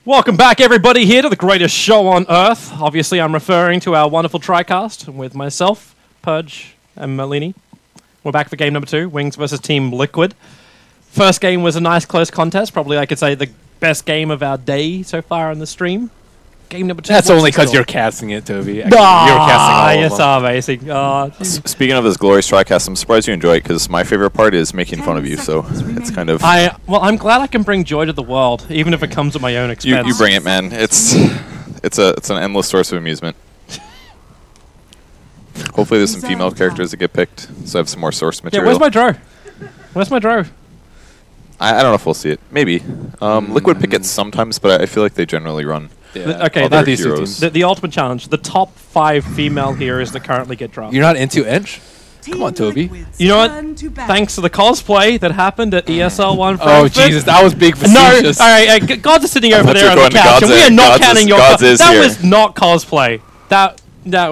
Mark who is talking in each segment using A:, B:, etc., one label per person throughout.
A: Welcome back, everybody, here to the greatest show on Earth. Obviously, I'm referring to our wonderful TriCast with myself, Pudge, and Malini. We're back for game number 2, Wings versus Team Liquid. First game was a nice close contest. Probably, I could say, the best game of our day so far on the stream. Game number 2.
B: That's only because you're casting it, Toby.
A: You're casting all amazing.
C: Speaking of this glorious TriCast, I'm surprised you enjoy it because my favorite part is making fun of you. So it's kind of.
A: I'm glad I can bring joy to the world, even if it comes at my own expense.
C: You bring it, man. It's an endless source of amusement. Hopefully, there's some female characters that get picked, so I have some more source material.
A: Yeah, where's my draw? Where's my draw?
C: I don't know if we'll see it. Maybe. Liquid pick it sometimes, but I feel like they generally run.
A: Yeah.
C: Not these two teams.
A: The ultimate challenge. The top 5 female heroes that currently get drafted.
B: You're not into Edge? Come on, Toby.
A: You know what? Thanks to the cosplay that happened at ESL One.
B: Oh, Jesus, that was big facetious.
A: No, all right, Gods is sitting over there on the couch, and we are not counting your cosplay. That was not cosplay. That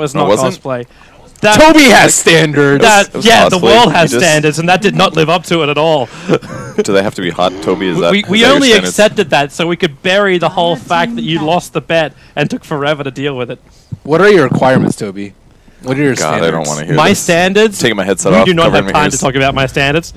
A: was not cosplay.
B: Toby has standards.
A: The world has standards, and that did not live up to it at all.
C: Do they have to be hot, Toby? Is that
A: we only accepted that so we could bury the whole fact that you lost the bet and took forever to deal with it.
B: What are your requirements, Toby? What are your standards?
C: I don't want to hear
A: my
C: this.
A: standards.
C: Taking my headset off.
A: We do not have time to talk about my standards.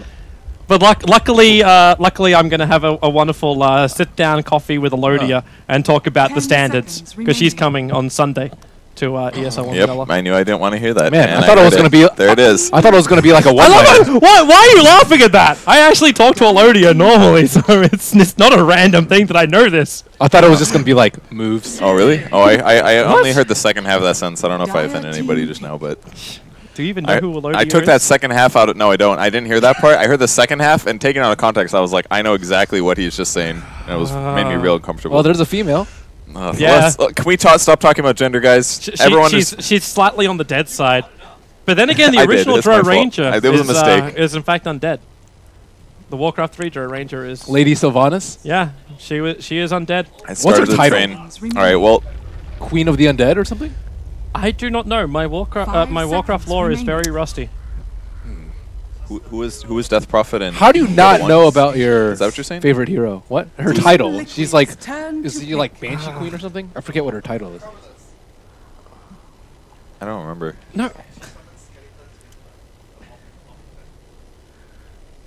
A: But luckily, I'm going to have a wonderful sit-down coffee with Elodia and talk about the standards because she's coming on Sunday to ESL One Manila.
C: I knew I didn't want to hear that.
B: Man, I thought it was going to be.
C: There it is.
B: I thought it was going to be like a one.
A: Why are you laughing at that? I actually talk to Elodia normally, so it's not a random thing that I know this.
B: I thought it was just going to be like moves.
C: Oh, really? Oh, I only heard the second half of that sentence. I don't know if I offended anybody just now, but.
A: Do you even know who Elodia is?
C: I took that second half out of. No, I don't. I didn't hear that part. I heard the second half, and taken out of context, I was like, I know exactly what he's just saying. And it was made me real uncomfortable.
B: Well, there's a female.
C: Yeah. Can we stop talking about gender, guys?
A: She's slightly on the dead side. But then again, the original Drow Ranger is in fact undead. The Warcraft 3 Drow Ranger is...
B: Lady Sylvanas?
A: Yeah, she is undead.
B: What's her title?
C: All right, well...
B: Queen of the Undead or something?
A: I do not know. My Warcraft lore is very rusty.
C: Who is Death Prophet and
B: how do you not know about your
C: is that what you're saying?
B: Favorite hero? What? Her title. She's like is she like Banshee Queen or something? I forget what her title is.
C: I don't remember.
A: No.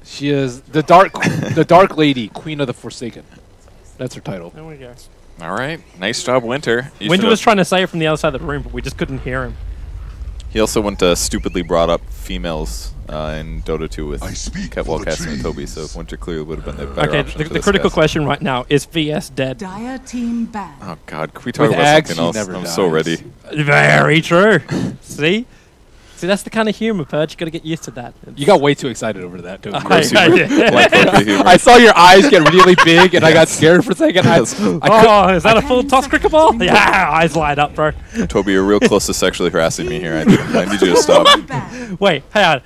B: She is the Dark Lady, Queen of the Forsaken. That's her title.
A: There we go.
C: All right. Nice job, Winter.
A: Winter was trying to say it from the other side of the room, but we just couldn't hear him.
C: He also went to stupidly brought up females in Dota 2 with casting with Toby, so Winter clearly would have been the better option for
A: the critical question right now is VS dead?
D: Dire team banned.
C: Oh God, can we talk about something else? I'm so ready.
A: Very true. See, that's the kind of humor, Purge. You got to get used to that.
B: You got way too excited over that, Toby.
A: I
B: saw your eyes get really big, and I got scared for a second.
A: Is that a full toss cricket ball? Yeah, eyes light up, bro.
C: Toby, you're real close to sexually harassing me here. I need you to stop.
A: Wait, hang on.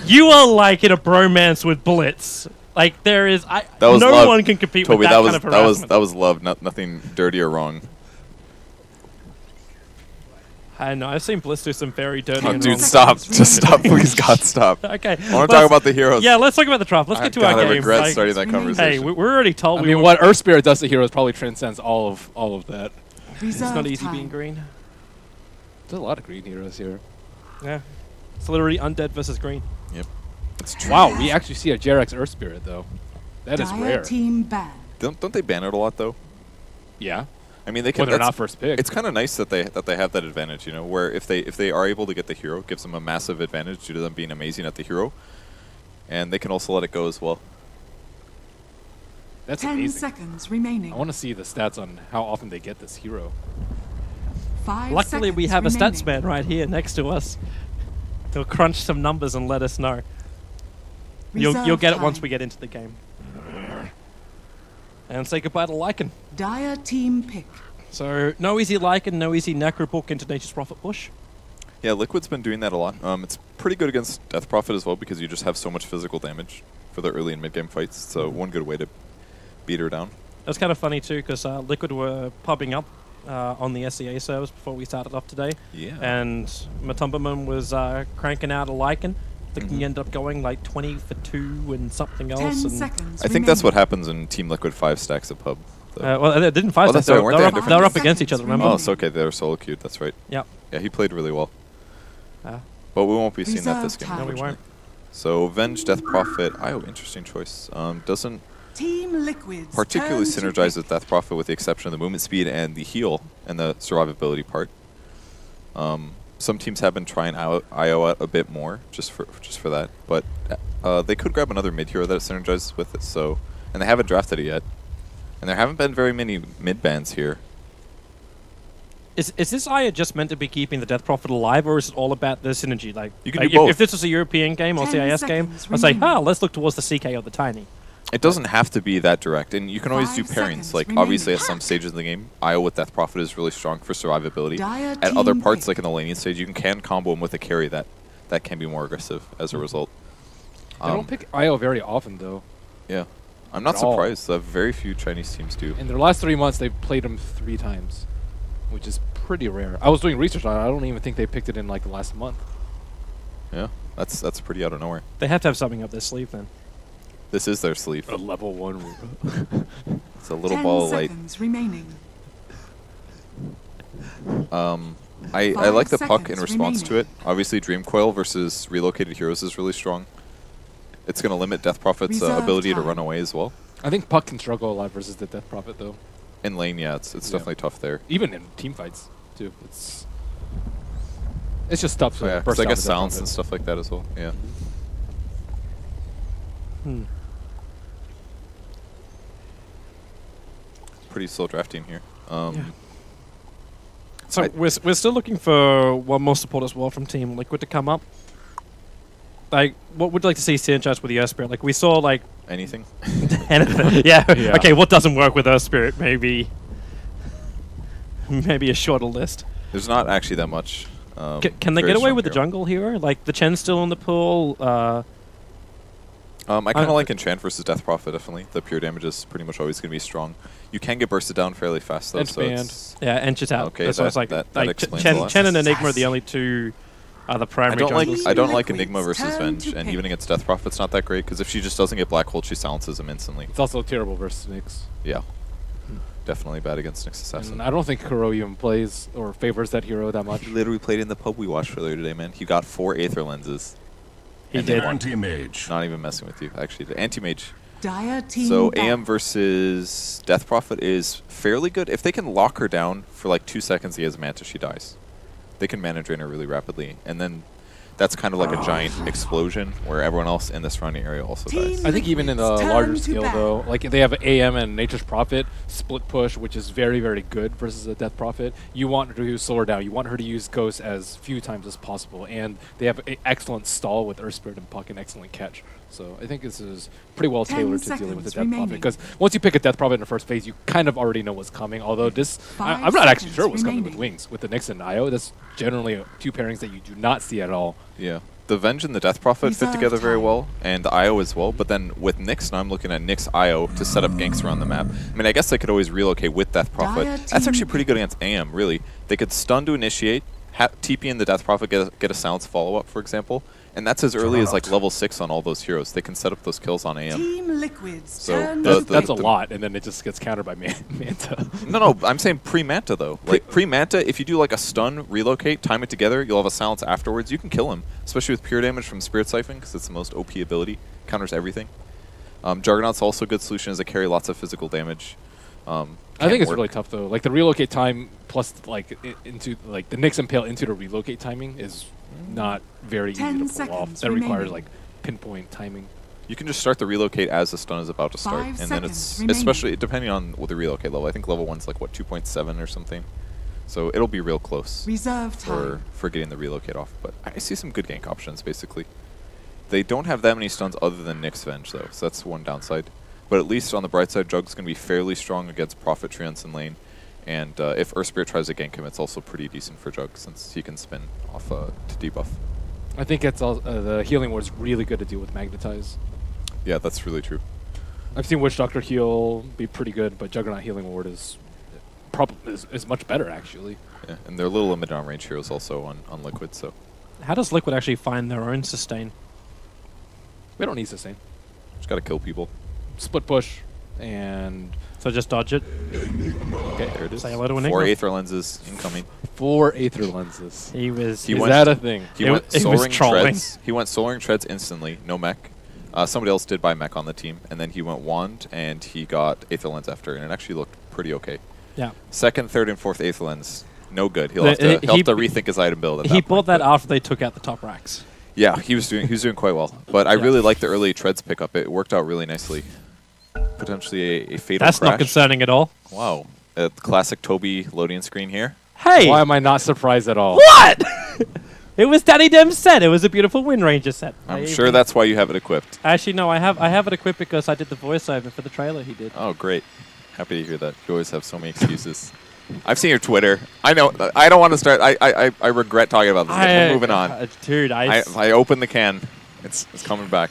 A: You are like in a bromance with Blitz. Like there is, no one can compete
C: Toby,
A: with that kind of harassment.
C: That was love, nothing dirty or wrong.
A: I know. I've seen Blitz do some very dirty.
C: Oh, dude, stop! Just stop, please, God, stop.
A: Okay.
C: I want to talk about the heroes.
A: Yeah, let's talk about the draft. Let's get to our game.
C: I regret starting that conversation.
A: Hey, we're already told.
B: I mean, what Earth Spirit does to heroes probably transcends all of that.
A: It's not easy being green.
B: There's a lot of green heroes here.
A: Yeah, it's literally undead versus green.
C: Yep. It's true.
B: Wow, we actually see a Jarek's Earth Spirit though. That is rare.
D: Team banned.
C: Don't they ban it a lot though?
B: Yeah.
C: I mean, they can.
B: They're not first pick.
C: It's kind of nice that they have that advantage, you know, where if they are able to get the hero, it gives them a massive advantage due to them being amazing at the hero, and they can also let it go as well.
B: That's
D: 10
B: amazing.
D: seconds remaining.
B: I want to see the stats on how often they get this hero.
D: 5
A: Luckily, we have
D: remaining.
A: a stats man right here next to us. He'll crunch some numbers and let us know. You'll get it once we get into the game. And say goodbye to Lycan.
D: Dire team pick.
A: So, no easy Lycan, no easy Necrobook into Nature's Prophet push.
C: Yeah, Liquid's been doing that a lot. It's pretty good against Death Prophet as well because you just have so much physical damage for the early and mid-game fights. So one good way to beat her down.
A: That's kind of funny too because Liquid were popping up on the SEA servers before we started off today.
C: Yeah.
A: And Matumbaman was cranking out a Lycan. I think he ended up going like 20 for 2 and something else.
D: 10
A: and
D: seconds
C: I think that's what happens in Team Liquid 5 stacks of pub. though.
A: Well, they didn't fight.
C: Oh, that's
A: they
C: right,
A: were
C: weren't they
A: up,
C: in different
A: they were up
D: teams?
A: against each other, remember?
C: Oh, so okay, they were solo queued. That's right.
A: Yep.
C: Yeah, he played really well.
A: Yeah.
C: But we won't be seeing that this
D: Reserve
C: game.
D: time.
A: No, we
C: unfortunately.
A: won't.
C: So Venge, Death Prophet. Interesting choice. Doesn't
D: Team Liquid's
C: particularly
D: turn to
C: synergize
D: pick.
C: with Death Prophet with the exception of the movement speed and the heal and the survivability part. Some teams have been trying out IO out a bit more just for that, but they could grab another mid hero that synergizes with it. So, and they haven't drafted it yet, and there haven't been very many mid bans here.
A: Is this IO just meant to be keeping the Death Prophet alive, or is it all about the synergy? Like,
C: You can
A: like
C: do both.
A: If this was a European game or
D: 10
A: CIS game,
D: seconds
A: I'd say,
D: remaining.
A: let's look towards the CK or the Tiny.
C: It doesn't have to be that direct, and you can always do
D: 5
C: pairings.
D: seconds
C: Like
D: remaining.
C: obviously, at some stages of the game, IO with Death Prophet is really strong for survivability.
D: Dire
C: At other
D: team
C: parts,
D: pick.
C: like in the laning stage, you can combo him with a carry that can be more aggressive as a result.
B: They don't pick IO very often, though.
C: Yeah, I'm not
B: At all.
C: surprised. Very few Chinese teams do.
B: In their last 3 months, they've played him 3 times, which is pretty rare. I was doing research on it. I don't even think they picked it in like the last month.
C: Yeah, that's pretty out of nowhere.
A: They have to have something up their sleeve then.
C: This is their sleeve.
B: A level 1.
C: It's a little
D: 10
C: ball of light.
D: seconds remaining.
C: I
D: 5
C: like the puck in
D: seconds
C: response to it. Obviously, Dream Coil versus Relocated Heroes is really strong. It's going to limit Death Prophet's
D: Reserve
C: ability to
D: time.
C: run away as well.
B: I think Puck can struggle a lot versus the Death Prophet, though.
C: In lane, yeah, it's
B: Yeah.
C: definitely tough there.
B: Even in team fights, too. It's just tough.
C: So,
B: to
C: yeah,
B: burst
C: 'cause I
B: out
C: guess
B: the Death
C: silence
B: Prophet.
C: and stuff like that as well. Yeah.
A: Hmm.
C: Pretty slow drafting here.
A: Yeah. So we're still looking for one more support as well from Team Liquid to come up. Like, what would you like to see synergize with the Earth Spirit? Like, we saw, like...
C: Anything?
A: yeah.
B: Yeah.
A: Okay, what doesn't work with Earth Spirit? Maybe a shorter list.
C: There's not actually that much.
A: Can they
C: very
A: get away
C: strong
A: with the
C: hero.
A: jungle hero? Like, the Chen's still in the pool.
C: I kind
A: I-
C: of like Enchant versus Death Prophet, definitely. The pure damage is pretty much always going to be strong. You can get bursted down fairly fast, though.
B: And
C: So
B: banned.
C: it's,
A: Yeah, and just out.
C: Okay,
A: That's what I was like.
C: that
A: like
C: explains a lot.
A: Chen and Enigma are the only two the primary jungles.
C: I don't like
D: Liquid's
C: Enigma versus
D: turn
C: Venge,
D: to
C: and
D: pick.
C: even against Death Prophet's not that great, because if she just doesn't get Black Hole, she silences him instantly.
B: It's also terrible versus Nyx.
C: Yeah. Definitely bad against Nyx Assassin.
B: And I don't think Kuro even plays or favors that hero that much.
C: He literally played in the pub we watched earlier today, man. He got 4 Aether lenses.
A: He
C: and they
A: did.
C: won.
E: Anti-mage.
C: Not even messing with you, actually. The Anti-Mage.
D: Dire team
C: So
D: back.
C: AM versus Death Prophet is fairly good. If they can lock her down for like 2 seconds, he has Manta, she dies. They can mana drain her really rapidly. And then that's kind of like a giant explosion where everyone else in the surrounding area also dies.
B: I think even in the
D: Liquid's
B: larger
D: turn to
B: scale,
D: bat.
B: though, like they have AM and Nature's Prophet split push, which is very, very good versus a Death Prophet. You want her to slow her down. You want her to use Ghost as few times as possible, and they have an excellent stall with Earth Spirit and Puck, and excellent catch. So I think this is pretty well
D: 10
B: tailored to dealing with the
D: seconds
B: Death Prophet.
D: remaining.
B: Because once you pick a Death Prophet in the first phase, you kind of already know what's coming. Although this,
D: 5
B: I'm not actually
D: seconds
B: sure what's coming with
D: remaining.
B: Wings. With the Nyx and Io, that's generally 2 pairings that you do not see at all.
C: Yeah. The Venge and the Death Prophet fit
D: Reserve
C: together very
D: time.
C: well, and the IO as well. But then with Nyx, now I'm looking at Nyx IO to set up ganks around the map. I mean, I guess they could always relocate with Death Prophet.
D: Dire
C: That's
D: team
C: actually pretty good against AM, really. They could stun to initiate, TP in the Death Prophet, get a silence follow-up, for example. And that's as early as like level 6 on all those heroes. They can set up those kills on AM.
D: Team Liquid's
C: So
D: turn
C: the-
D: to
B: That's a
D: pick.
B: lot, and then it just gets countered by Manta.
C: No, I'm saying pre-Manta, though. Like, pre-Manta, if you do like a stun, relocate, time it together, you'll have a silence afterwards. You can kill him, especially with pure damage from Spirit Siphon, because it's the most OP ability. Counters everything. Juggernaut's also a good solution as a carry, lots of physical damage.
B: I think it's
C: work.
B: really tough though. Like the relocate time plus like into like the Nyx Impale into the relocate timing is not very easy
D: 10
B: to pull off.
D: seconds
B: That requires
D: remaining.
B: like pinpoint timing.
C: You can just start the relocate as the stun is about to start,
D: 5
C: and then it's
D: seconds remaining.
C: especially depending on what the relocate level. I think level 1's like what 2.7 or something, so it'll be real close
D: Reserve time.
C: for getting the relocate off. But I see some good gank options basically. They don't have that many stuns other than Nyx Venge though, so that's one downside. But at least on the bright side, Jug's going to be fairly strong against Prophet Treants in lane, and if Earth Spirit tries to gank him, it's also pretty decent for Jug since he can spin off to debuff.
B: I think it's the healing ward is really good to deal with Magnetize.
C: Yeah, that's really true.
B: I've seen Witch Doctor heal be pretty good, but Juggernaut healing ward is much better actually.
C: Yeah, and they're a little limited on range heroes also on Liquid, so
A: How does Liquid actually find their own sustain?
B: We don't need sustain.
C: just got to kill people.
B: Split push and
A: So just dodge it.
C: Okay, there it is.
A: Say hello to Enigma.
C: 4 Aether lenses incoming.
B: 4 Aether lenses.
A: He was.
C: He
B: Is
C: went-
B: that a thing?
C: He
A: It
C: went
A: was
C: soaring
A: trolling.
C: treads. He went soaring treads instantly. No mech. Somebody else did buy mech on the team, and then he went wand, and he got Aether lens after, and it actually looked pretty okay.
A: Yeah.
C: Second, third, and fourth Aether lens, no good. He'll
A: The-
C: have to, he'll
A: he-
C: have to rethink his item build. At
A: He
C: that
A: bought
C: point,
A: that
C: but-
A: after they took out the top racks.
C: Yeah, he was doing quite well. But I
A: Yeah.
C: really like the early treads pickup. It worked out really nicely. Potentially a fatal
A: That's
C: crash.
A: not concerning at all.
C: Wow. Classic Toby loading screen here.
A: Hey!
B: Why am I not surprised at all?
A: What? It was Danny Dem's set. It was a beautiful Wind Ranger set.
C: I'm sure that's why you have it equipped.
A: Actually, no, I have it equipped because I did the voiceover for the trailer he did.
C: Oh, great. Happy to hear that. You always have so many excuses. I've seen your Twitter. I know. I don't want to start. I regret talking about this. We're moving on.
A: Dude,
C: I opened the can. It's coming back.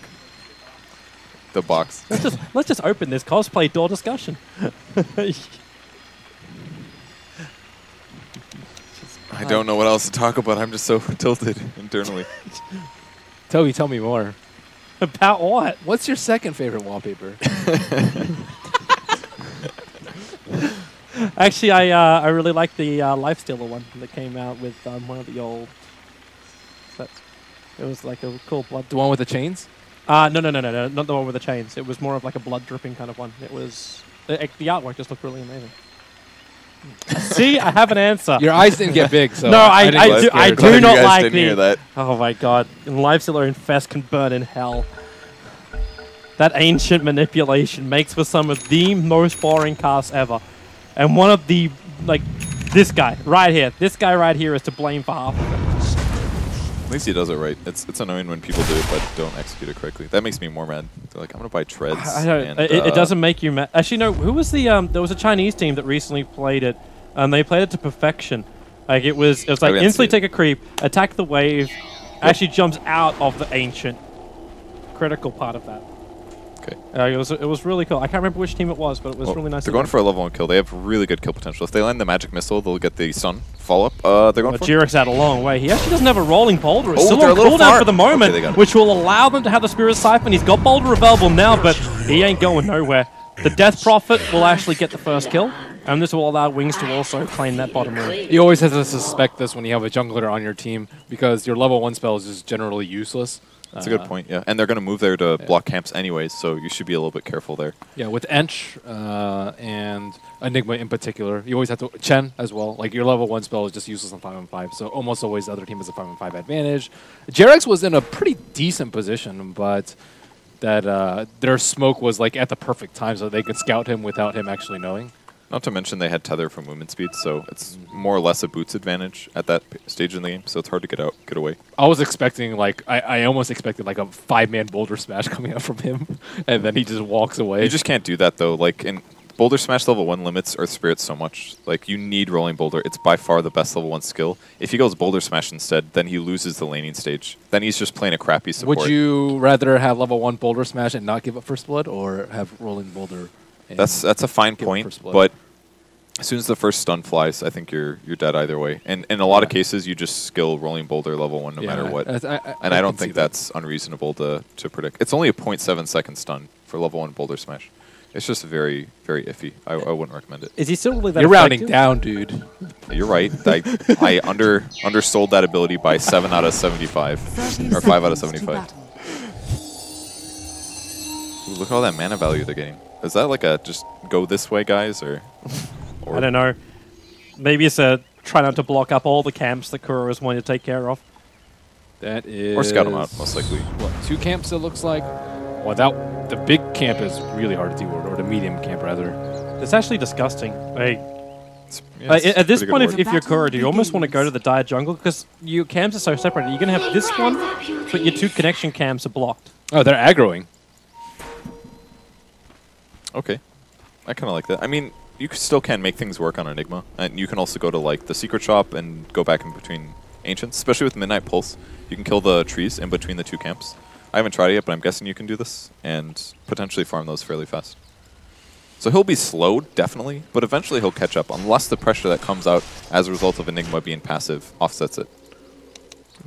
C: The box.
A: let's just open this cosplay door discussion.
C: I don't know what else to talk about. I'm just so tilted internally.
B: Toby, tell me more.
A: About what?
B: What's your second favorite wallpaper?
A: Actually, I really like the Lifestealer one that came out with one of the old sets. It was like a cool blood.
B: The one with the chains?
A: No, not the one with the chains. It was more of like a blood dripping kind of one. It was the artwork just looked really amazing. See, I have an answer.
B: Your eyes didn't get big, so
A: No, I
B: didn't get
A: do-
B: scared.
A: I do
C: Glad you
A: not
C: guys
A: like
C: didn't hear
A: the-
C: that.
A: Oh my god. And Lifestealer Infest can burn in hell. That ancient manipulation makes for some of the most boring casts ever. And one of the, like, this guy right here. This guy right here is to blame for half of it.
C: At least he does it right. It's annoying when people do it but don't execute it correctly. That makes me more mad. They're like, I'm gonna buy treads.
A: I don't,
C: and,
A: it doesn't make you mad. Actually, no, who was the, there was a Chinese team that recently played it, and they played it to perfection. Like, it was like
C: didn't
A: instantly
C: see it.
A: take a creep, attack the wave, actually jumps out of the ancient. Critical part of that.
C: Okay.
A: It was really cool. I can't remember which team it was, but it was
C: Well,
A: really nice.
C: They're
A: to
C: going
A: do.
C: for a level 1 kill. They have really good kill potential. If they land the magic missile, they'll get the stun follow-up. They're going
A: But
C: for
A: Jirek's out a long way. He actually doesn't have a rolling boulder. It's
C: Oh,
A: still
C: they're
A: on
C: a little
A: cooldown
C: far.
A: for the moment,
C: Okay, they got it.
A: which will allow them to have the Spirit Siphon. He's got boulder available now, but he ain't going nowhere. The Death Prophet will actually get the first kill, and this will allow Wings to also claim that bottom room.
B: You always have to suspect this when you have a jungler on your team because your level 1 spell is just generally useless.
C: That's a good point, yeah. And they're going to move there to block camps anyways, so you should be a little bit careful there.
B: Yeah, with Ench and Enigma in particular, you always have to Chen as well. Like your level 1 spell is just useless on 5-on-5, so almost always the other team has a 5-on-5 advantage. Jirex was in a pretty decent position, but that their smoke was like at the perfect time, so they could scout him without him actually knowing.
C: Not to mention they had tether for movement speed, so it's more or less a boots advantage at that stage in the game, so it's hard to get away.
B: I was expecting like I almost expected like a 5-man boulder smash coming out from him, and then he just walks away.
C: You just can't do that though. Like in Boulder Smash level 1 limits Earth Spirit so much. Like you need rolling boulder. It's by far the best level 1 skill. If he goes Boulder Smash instead, then he loses the laning stage. Then he's just playing a crappy support.
B: Would you rather have level 1 boulder smash and not give up first blood, or have rolling boulder? And
C: That's a fine
B: give up
C: point,
B: first blood?
C: but as soon as the first stun flies, I think you're dead either way. And in a lot of cases, you just skill rolling boulder level 1 no matter what. And I don't
B: can see
C: think
B: that.
C: that's unreasonable to predict. It's only a 0.7 second stun for level 1 boulder smash. It's just very, very iffy. I wouldn't recommend it.
A: Is he still really that
B: You're rounding
A: effective?
B: down, dude.
C: You're right. I undersold that ability by 7 out of 75.
D: 30
C: Or 5 out of
D: seconds to
C: 75.
D: battle.
C: Ooh, look at all that mana value they're getting. Is that like a just go this way, guys? Or
A: I don't know. Maybe it's a try not to block up all the camps that Kuro is wanting to take care of.
B: That is.
C: Or scout them out, most likely.
B: What, 2 camps it looks like? Well, the big camp is really hard to do, or the medium camp rather.
A: It's actually disgusting. Like,
C: It's
A: at this
C: pretty
A: point,
C: good
A: if
C: work.
A: you're Kuro, do you almost want to go to the dire jungle? Because your camps are so separated. You're going to have this one, but your 2 connection camps are blocked.
B: Oh, they're aggroing.
C: Okay. I kind of like that. I mean, you still can make things work on Enigma. And you can also go to like the secret shop and go back in between Ancients, especially with Midnight Pulse. You can kill the trees in between the 2 camps. I haven't tried it yet, but I'm guessing you can do this and potentially farm those fairly fast. So he'll be slowed, definitely, but eventually he'll catch up unless the pressure that comes out as a result of Enigma being passive offsets it.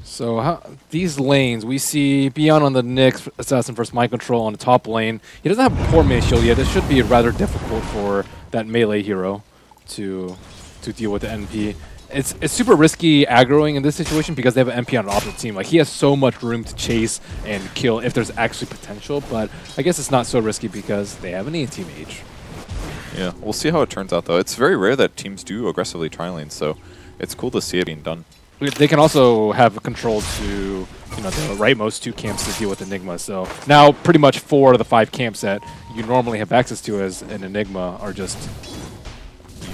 B: So these lanes, we see Beyond on the Nyx, Assassin versus Mind Control on the top lane. He doesn't have a poor melee shield yet. It should be rather difficult for that melee hero to deal with the NP. It's super risky aggroing in this situation because they have an MP on the opposite team. Like, he has so much room to chase and kill if there's actually potential, but I guess it's not so risky because they have an A-team Mage.
C: Yeah, we'll see how it turns out, though. It's very rare that teams do aggressively tri-lane, so it's cool to see it being done.
B: They can also have control to, the rightmost 2 camps to deal with Enigma. So now pretty much 4 of the 5 camps that you normally have access to as an Enigma are just,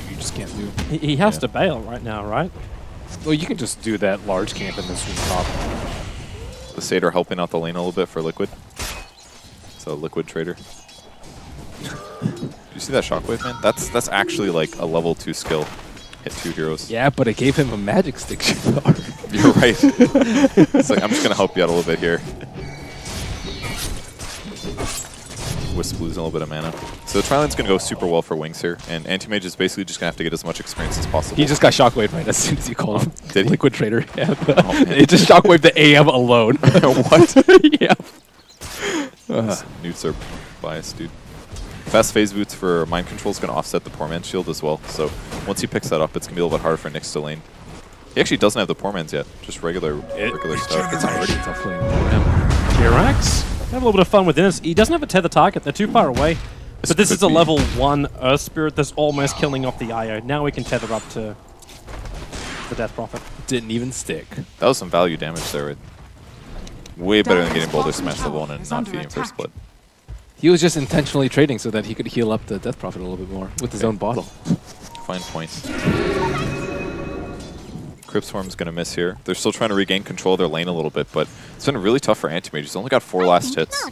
B: you just can't do.
A: He has to bail right now, right?
B: Well, you can just do that large camp in this top.
C: The Satyr helping out the lane a little bit for Liquid. It's a Liquid trader. You see that shockwave, man? That's actually like a level 2 skill. Hit 2 heroes.
B: Yeah, but it gave him a magic stick.
C: You're right. It's like, I'm just going to help you out a little bit here. Wisp losing a little bit of mana. So the tri-lane's going to go super well for Wings here, and Anti-Mage is basically just going to have to get as much experience as possible.
B: He just got shockwave right as soon as you called him.
C: Did he?
B: Liquid trader. Yeah.
C: Oh,
B: It just shockwaved the AM alone.
C: What?
B: Yeah.
C: These Newts are biased, dude. Fast phase boots for Mind Control is going to offset the Poor Man's Shield as well, so once he picks that up, it's going to be a little bit harder for Nyx to lane. He actually doesn't have the Poor Man's yet, just regular stuff.
B: It's already tough lane for him.
A: Jirax, have a little bit of fun with this. He doesn't have a tether target, they're too far away. But this is a level 1 Earth Spirit that's almost killing off the IO. Now we can tether up to the Death Prophet.
B: Didn't even stick.
C: That was some value damage there. Way better than getting Boulder Smash level 1 and not feeding first blood.
B: He was just intentionally trading so that he could heal up the Death Prophet a little bit more with his own bottle.
C: Fine point. Cryptswarm's going to miss here. They're still trying to regain control of their lane a little bit, but it's been really tough for Anti-Mage. He's only got 4 last hits.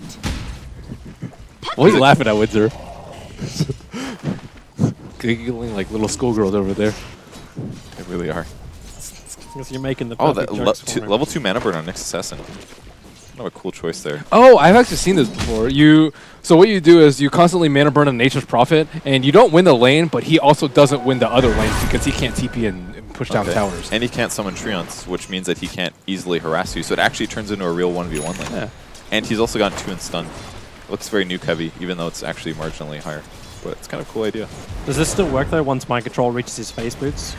B: What are you laughing at, Windsor? Giggling like little schoolgirls over there.
C: They really are.
A: Because you're making the
C: Oh,
A: perfect
C: that
A: jokes for him.
C: level 2 mana burn on Nyx Assassin. Kind of a cool choice there.
B: Oh, I've actually seen this before. So what you do is you constantly mana burn on Nature's Prophet, and you don't win the lane, but he also doesn't win the other lanes because he can't TP and push down towers.
C: And he can't summon Treants, which means that he can't easily harass you, so it actually turns into a real 1v1 lane.
B: Yeah.
C: And he's also got 2 in stun. Looks very nuke heavy, even though it's actually marginally higher. But it's kind of a cool idea.
A: Does this still work though once Mind Control reaches his face boots?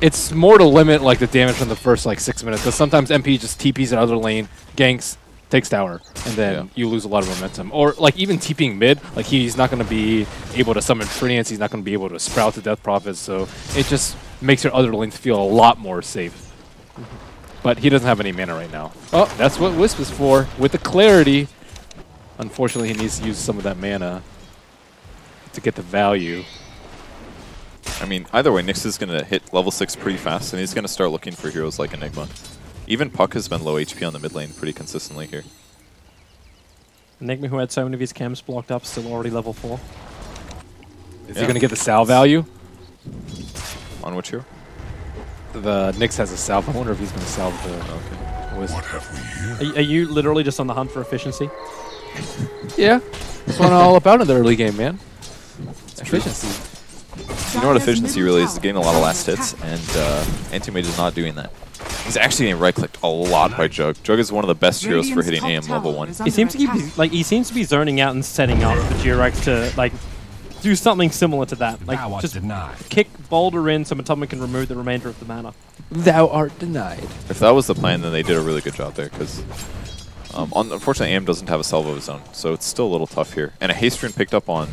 B: It's more to limit like the damage from the first like 6 minutes, because sometimes MP just TPs in other lane, ganks, takes tower, and then you lose a lot of momentum. Or like even TPing mid, like he's not going to be able to summon Treants, he's not going to be able to sprout the Death Prophet, so it just makes your other lanes feel a lot more safe. But he doesn't have any mana right now. Oh, that's what Wisp is for, with the clarity. Unfortunately, he needs to use some of that mana to get the value.
C: I mean, either way, Nyx is going to hit level 6 pretty fast, and he's going to start looking for heroes like Enigma. Even Puck has been low HP on the mid lane pretty consistently here.
A: Enigma, who had so many of his camps blocked up, still already level 4.
B: Is he going to get the Sal value?
C: On which hero?
B: The Nyx has a salve. I wonder if he's going to salve the Wisp.
A: Are you literally just on the hunt for efficiency?
B: Yeah. That's what I'm all about in the early game, man. Efficiency.
C: You know what efficiency really is? Getting a lot of last hits, and Anti-Mage is not doing that. He's actually getting right-clicked a lot by Jug. Jug is one of the best heroes for hitting AM level 1.
A: He seems to be zoning out and setting up for Jirax to like do something similar to that. Like just kick Boulder in so Matoma can remove the remainder of the mana.
B: Thou art denied.
C: If that was the plan, then they did a really good job there, because unfortunately AM doesn't have a salvo of his own, so it's still a little tough here. And a haste rune picked up on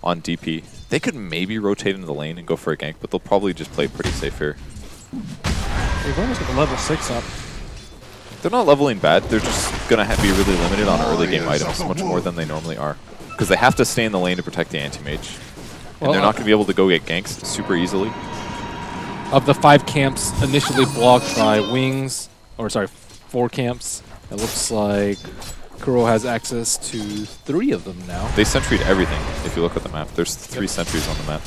C: DP. They could maybe rotate into the lane and go for a gank, but they'll probably just play pretty safe here.
A: We've almost got the level 6 up.
C: They're not leveling bad. They're just going to be really limited on early game items, much more than they normally are. Because they have to stay in the lane to protect the anti-mage. And they're not going to be able to go get ganks super easily.
B: Of the 5 camps initially blocked by Wings, or sorry, 4 camps, it looks like Kuro has access to 3 of them now.
C: They sentryed everything, if you look at the map. There's 3 sentries on the map.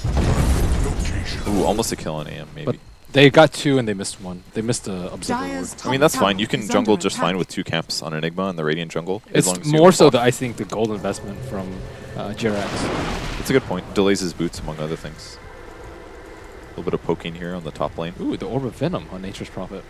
C: Ooh, almost a kill on AM, maybe.
B: But they got 2 and they missed 1. They missed the Observer Ward.
C: I mean, that's fine. You can jungle just fine with 2 camps on Enigma and the Radiant jungle.
B: It's
C: as long as
B: more so that I think the gold investment from Jirax.
C: It's a good point. Delays his boots, among other things. A little bit of poking here on the top lane.
B: Ooh, the Orb of Venom on Nature's Prophet.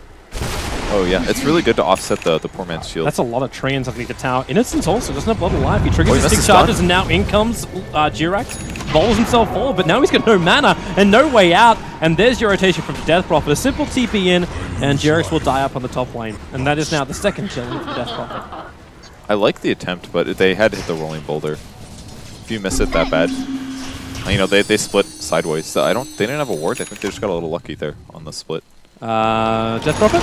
C: Oh yeah, it's really good to offset the poor man's shield.
A: That's a lot of treants underneath the tower. Innocence also doesn't have a lot of life. He triggers
C: Oh, he
A: his
C: missed
A: stick
C: his
A: charges,
C: stun.
A: and now in comes Jirax. Bowls himself forward, but now he's got no mana and no way out. And there's your rotation from Death Prophet. A simple TP in, and Jirax will die up on the top lane. And that is now the second kill for Death Prophet.
C: I like the attempt, but they had to hit the rolling boulder. If you miss it that bad, you know, they split sideways. So they didn't have a ward. I think they just got a little lucky there on the split.
A: Death Prophet?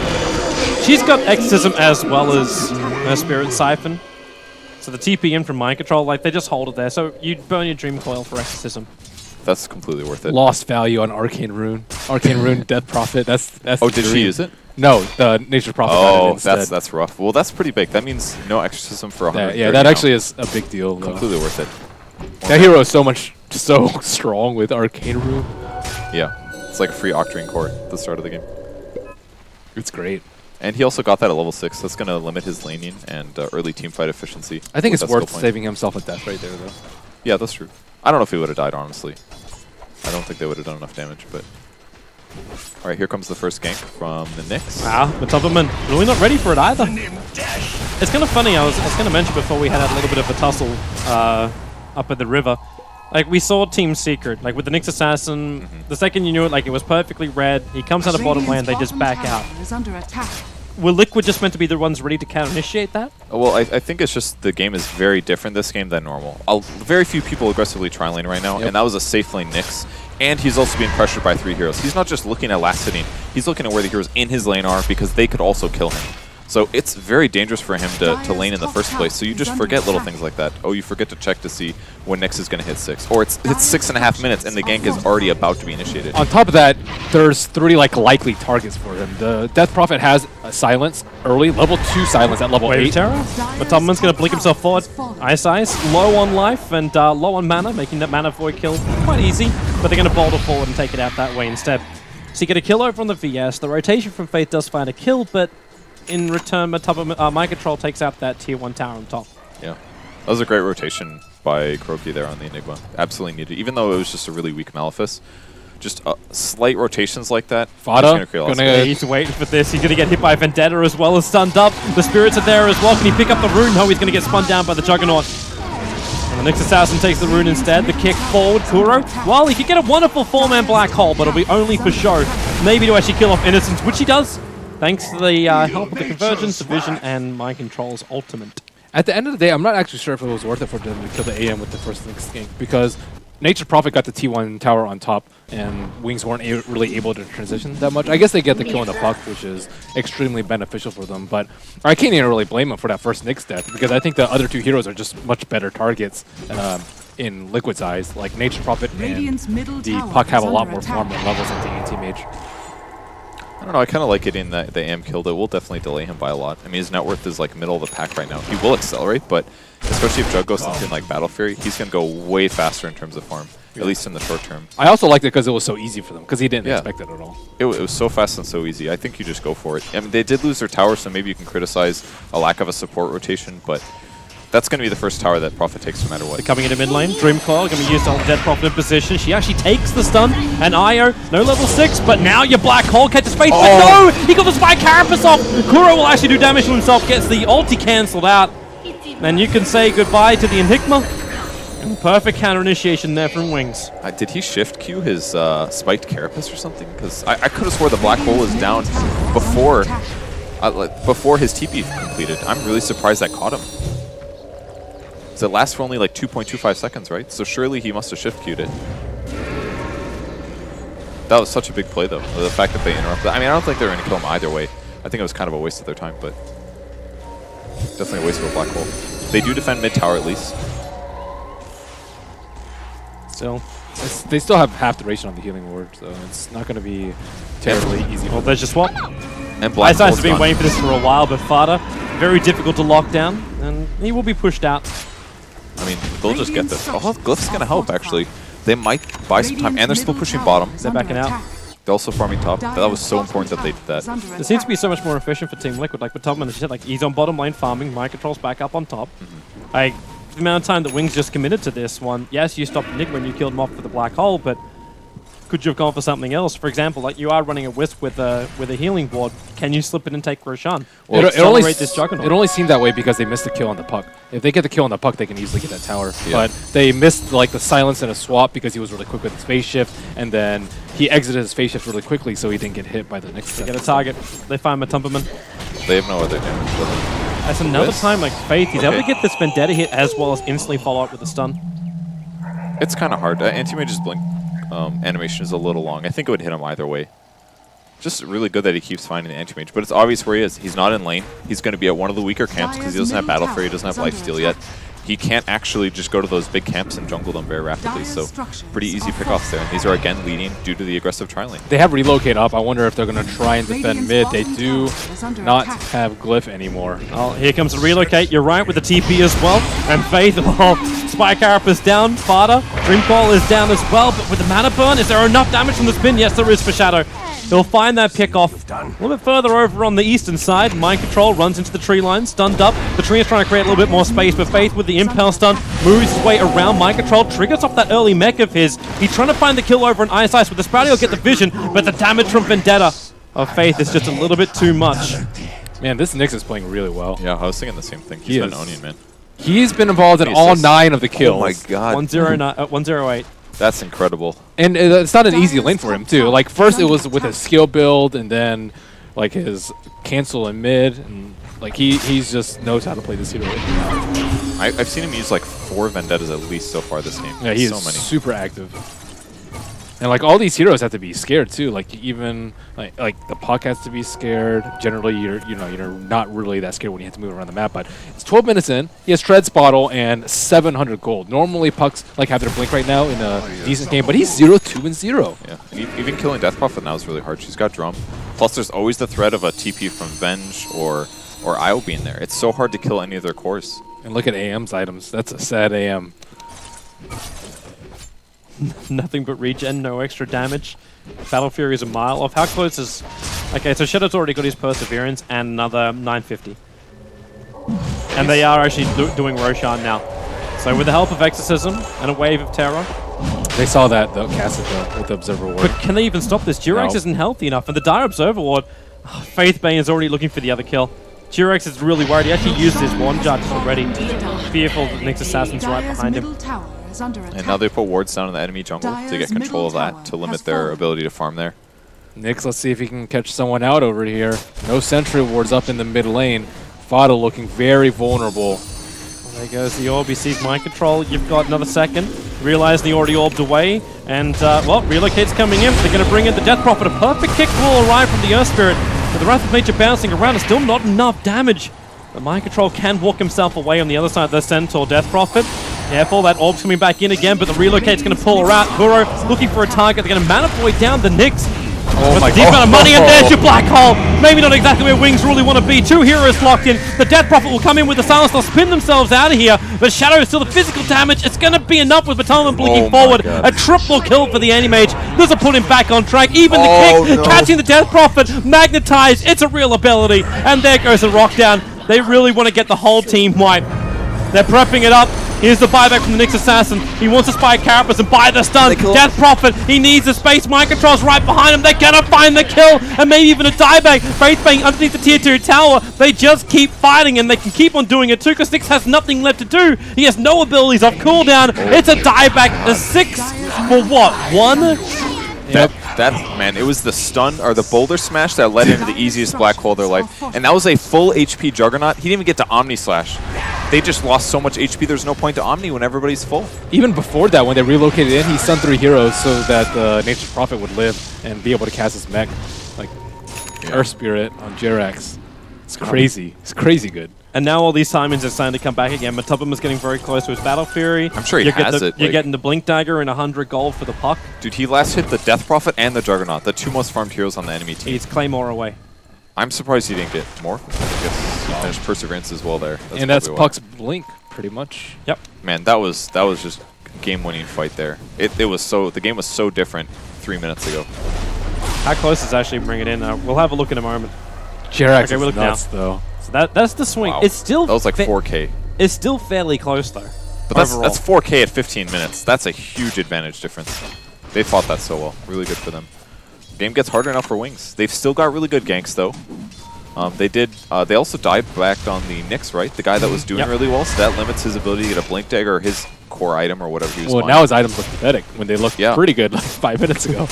A: She's got Exorcism as well as her Spirit Siphon. So the TP in from Mind Control, like, they just hold it there. So you burn your Dream Coil for Exorcism.
C: That's completely worth it.
B: Lost value on Arcane Rune. Arcane Rune, Death Prophet. That's
C: Oh,
B: the
C: did she
B: dream.
C: use it?
B: No, the Nature's Prophet got it
C: Oh,
B: instead.
C: that's rough. Well, that's pretty big. That means no exorcism for 100.
B: Yeah, that actually is a big deal. Though.
C: completely worth it.
B: That hero is so strong with Arcane Rune.
C: Yeah, it's like a free Octarine core at the start of the game.
B: It's great.
C: And he also got that at level 6. That's going to limit his laning and early teamfight efficiency.
B: I think
C: with
B: it's
C: that
B: worth
C: skill point.
B: saving himself a death right there, though.
C: Yeah, that's true. I don't know if he would have died, honestly. I don't think they would have done enough damage, but... Alright, here comes the first gank from the Nyx.
A: Wow, but Topperman really not ready for it either. It's kind of funny, I was going to mention before we had a little bit of a tussle up at the river. Like, we saw Team Secret, like with the Nyx Assassin, the second you knew it, like, it was perfectly red. He comes out of bottom lane, they just back out.
D: Is under attack.
A: Were Liquid just meant to be the ones ready to counter-initiate that?
C: Well, I think it's just the game is very different this game than normal. Very few people aggressively tri-lane right now, and that was a safe lane Nyx. And he's also being pressured by 3 heroes. He's not just looking at last hitting, he's looking at where the heroes in his lane are because they could also kill him. So it's very dangerous for him to lane in the first place. So you just forget little things like that. Oh, you forget to check to see when Nyx is going to hit 6. Or it's 6.5 minutes and the gank is already about to be initiated.
B: On top of that, there's 3 likely targets for him. The Death Prophet has a silence early, level 2 silence at level 8.
A: Terror? But Topperman's going to blink himself forward. Ice, low on life and low on mana, making that mana void kill quite easy. But they're going to boulder forward and take it out that way instead. So you get a kill over on the VS. The rotation from Faith does find a kill, but in return, Mind Control takes out that tier 1 tower on top.
C: Yeah. That was a great rotation by Kroki there on the Enigma. Absolutely needed. Even though it was just a really weak Malefice, just slight rotations like that.
B: Fada,
A: Yeah, he's waiting for this. He's going to get hit by Vendetta as well as stunned up. The Spirits are there as well. Can he pick up the rune? No, he's going to get spun down by the Juggernaut. And the Nyx Assassin takes the rune instead. The kick forward, Kuro. Well, he could get a wonderful 4-man black hole, but it'll be only for show. Maybe to actually kill off Innocence, which he does. Thanks to the help of the Convergence, the Vision, and Mind Control's ultimate.
B: At the end of the day, I'm not actually sure if it was worth it for them to kill the AM with the first Nyx gank because Nature's Prophet got the T1 tower on top and Wings weren't really able to transition that much. I guess they get the kill on the puck, which is extremely beneficial for them, but I can't even really blame them for that first Nyx death because I think the other 2 heroes are just much better targets in Liquid's eyes. Like Nature's Prophet and the puck have a lot more farm levels than the Anti-Mage.
C: I don't know, I kind of like it in that the AM killed it. Will definitely delay him by a lot. I mean, his net worth is like middle of the pack right now. He will accelerate, but especially if Jug goes something like Battle Fury, he's going to go way faster in terms of farm, at least in the short term.
B: I also liked it because it was so easy for them, because he didn't expect it at all.
C: It was so fast and so easy. I think you just go for it. I mean, they did lose their tower, so maybe you can criticize a lack of a support rotation, but that's going to be the first tower that Prophet takes no matter what.
A: They're coming into mid lane. Dream Coil going to be used on Dead Prophet in position. She actually takes the stun. And Io, no level 6, but now your Black Hole catches space. But no! He got the Spike Carapace off. Kuro will actually do damage to himself, gets the ulti cancelled out. And you can say goodbye to the Enigma. And perfect counter initiation there from Wings.
C: Did he shift Q his spiked Carapace or something? Because I could have swore the Black Hole was down before his TP completed. I'm really surprised that caught him. It lasts for only like 2.25 seconds, right? So surely he must have shift queued it. That was such a big play, though. The fact that they interrupted. I mean, I don't think they were going to kill him either way. I think it was kind of a waste of their time, but definitely a waste of a black hole. They do defend mid tower at least.
A: Still.
B: They still have half duration on the healing ward, so it's not going to be terribly easy.
A: Well, there's your swap.
C: And Black
A: Ice has been waiting for this for a while, but Fada, very difficult to lock down, and he will be pushed out.
C: I mean, they'll just get this. Oh, Glyph's going to help, actually. They might buy some time, and they're still pushing bottom.
A: They're backing out.
C: They're also farming top. That was so important that they did that.
A: It seems to be so much more efficient for Team Liquid. Like with Tubman, as you said, like he's on bottom lane farming, Mind Control's back up on top. Like, the amount of time that Wings just committed to this one, yes, you stopped Nick when you killed him off for the black hole, but could you have gone for something else? For example, like you are running a Wisp with a healing ward. Can you slip it and take Roshan?
B: Well,
A: it
B: only seemed that way because they missed the kill on the puck. If they get the kill on the puck, they can easily get that tower.
C: Yeah.
B: But they missed like the silence and a swap because he was really quick with his phase shift, and then he exited his phase shift really quickly, so he didn't get hit by the next.
A: They get a target. They find Matumberman.
C: They have no other damage.
A: That's another
C: Wisp?
A: time like Faith. He's able to
C: Okay.
A: get this Vendetta hit as well as instantly follow up with a stun.
C: It's kind of hard. Anti-Mage's blink animation is a little long. I think it would hit him either way. Just really good that he keeps finding the Anti-Mage, but it's obvious where he is. He's not in lane. He's going to be at one of the weaker camps because he doesn't have Battle Fury, he doesn't have Lifesteal yet. He can't actually just go to those big camps and jungle them very rapidly, so pretty easy pickoffs there. And these are again leading due to the aggressive trialing.
B: They have relocate up. I wonder if they're going to try and defend mid. They do not have Glyph anymore.
A: Oh, here comes the relocate. You're right with the TP as well. And Faith, well, Spike Carapace down. Fada, Dreamfall is down as well. But with the mana burn, is there enough damage from the spin? Yes, there is for Shadow. He'll find that pick off a little bit further over on the eastern side. Mind Control runs into the tree line, stunned up. The tree is trying to create a little bit more space, but Faith with the Impel stun moves his way around. Mind Control triggers off that early mech of his. He's trying to find the kill over on Ice Ice. With the Sprouty, he'll get the vision, but the damage from Vendetta of Faith is just a little bit too much.
B: Man, this Nyx is playing really well.
C: Yeah, I was thinking the same thing. He's been onion, man.
B: He's been involved in all 9 of the kills.
C: Oh my god.
A: 108.
C: That's incredible.
B: And it's not an easy lane for him, too. Like, first it was with his skill build, and then, like, his cancel in mid, and, like, he's just knows how to play this hero.
C: I've seen him use, like, 4 Vendettas at least so far this game.
B: Yeah, he's
C: so many.
B: super active. And, like, all these heroes have to be scared, too. Like, even, like the puck has to be scared. Generally, you're not really that scared when you have to move around the map. But it's 12 minutes in. He has Tread's bottle and 700 gold. Normally, pucks, like, have their blink right now in a decent game. But he's 0-2-0.
C: Yeah, and even killing Death Prophet now is really hard. She's got Drum. Plus, there's always the threat of a TP from Venge or IO being there. It's so hard to kill any of their cores.
B: And look at AM's items. That's a sad AM.
A: Nothing but regen, no extra damage. Battle Fury is a mile off. How close is... Okay, so Shadow's already got his Perseverance and another 950. And they are actually doing Roshan now. So with the help of Exorcism and a Wave of Terror...
B: They saw that, though, cast it, though, with the Observer Ward.
A: But can they even stop this? Durex isn't healthy enough. And the Dire Observer Ward... Faith Bane is already looking for the other kill. Durex is really worried. He actually used his Wand Judges already. Fearful that Nyx Assassin's right behind him.
C: And now they put wards down in the enemy jungle to get control of that, to limit their ability to farm there.
B: Nyx, let's see if he can catch someone out over here. No sentry wards up in the mid lane. Fada looking very vulnerable.
A: Well, there goes the orb. He sees Mind Control. You've got another second. Realize the already orbed away. And, well, Relocate's coming in. They're going to bring in the Death Prophet. A perfect kick will arrive from the Earth Spirit. With the Wrath of Nature bouncing around, it's still not enough damage. But Mind Control can walk himself away on the other side of the Centaur Death Prophet. Careful, that orb's coming back in again, but the Relocate's going to pull her out. Burrow looking for a target. They're going to Mana Void down the Nyx.
B: Oh my
A: Deep amount of money, and
B: God.
A: there's your Black Hole. Maybe not exactly where Wings really want to be. 2 heroes locked in. The Death Prophet will come in with the silence. They'll spin themselves out of here. But Shadow is still the physical damage. It's going to be enough with Batalman blinking forward.
C: God.
A: A triple kill for the Animage. This will put him back on track. Even the kick, catching the Death Prophet, magnetized. It's a real ability. And there goes the Rock down. They really want to get the whole team wiped. They're prepping it up. Here's the buyback from the Nyx Assassin. He wants to spy Carapace and buy the stun. Death Prophet, he needs the space. Mind Control's right behind him. They're gonna find the kill and maybe even a dieback. Faith Bang underneath the tier 2 tower. They just keep fighting and they can keep on doing it too because Nyx has nothing left to do. He has no abilities off cooldown. It's a dieback. The 6 for what? 1?
C: That man, it was the stun or the boulder smash that led into the easiest black hole of their life. And that was a full HP Juggernaut. He didn't even get to Omni Slash. They just lost so much HP, there's no point to Omni when everybody's full.
B: Even before that, when they relocated in, he stunned 3 heroes so that Nature's Prophet would live and be able to cast his mech. Like, Earth Spirit on Jerax. It's crazy. It's crazy good.
A: And now all these timings are starting to come back again. Matubum is getting very close to his Battle Fury.
C: I'm sure he has it.
A: You're getting the Blink Dagger and 100 gold for the puck.
C: Dude, he last hit the Death Prophet and the Juggernaut, the 2 most farmed heroes on the enemy team.
A: He's Claymore away.
C: I'm surprised he didn't get more. I guess he finished Perseverance as well there.
B: That's Puck's blink, pretty much.
A: Yep.
C: Man, that was just game-winning fight there. The game was so different 3 minutes ago.
A: How close is actually bring it in? We'll have a look in a moment.
B: Jerax
A: we'll
B: is
A: look
B: nuts,
A: now.
B: though.
A: So that's the swing.
C: Wow.
A: It's still
C: That was like 4K.
A: It's still fairly close though.
C: But that's 4K at 15 minutes. That's a huge advantage difference. They fought that so well. Really good for them. Game gets harder now for Wings. They've still got really good ganks, though. They also dive back on the Nyx, right? The guy that was doing really well, so that limits his ability to get a Blink Dagger or his core item or whatever he was buying.
B: Now his items look pathetic when they looked pretty good like 5 minutes ago.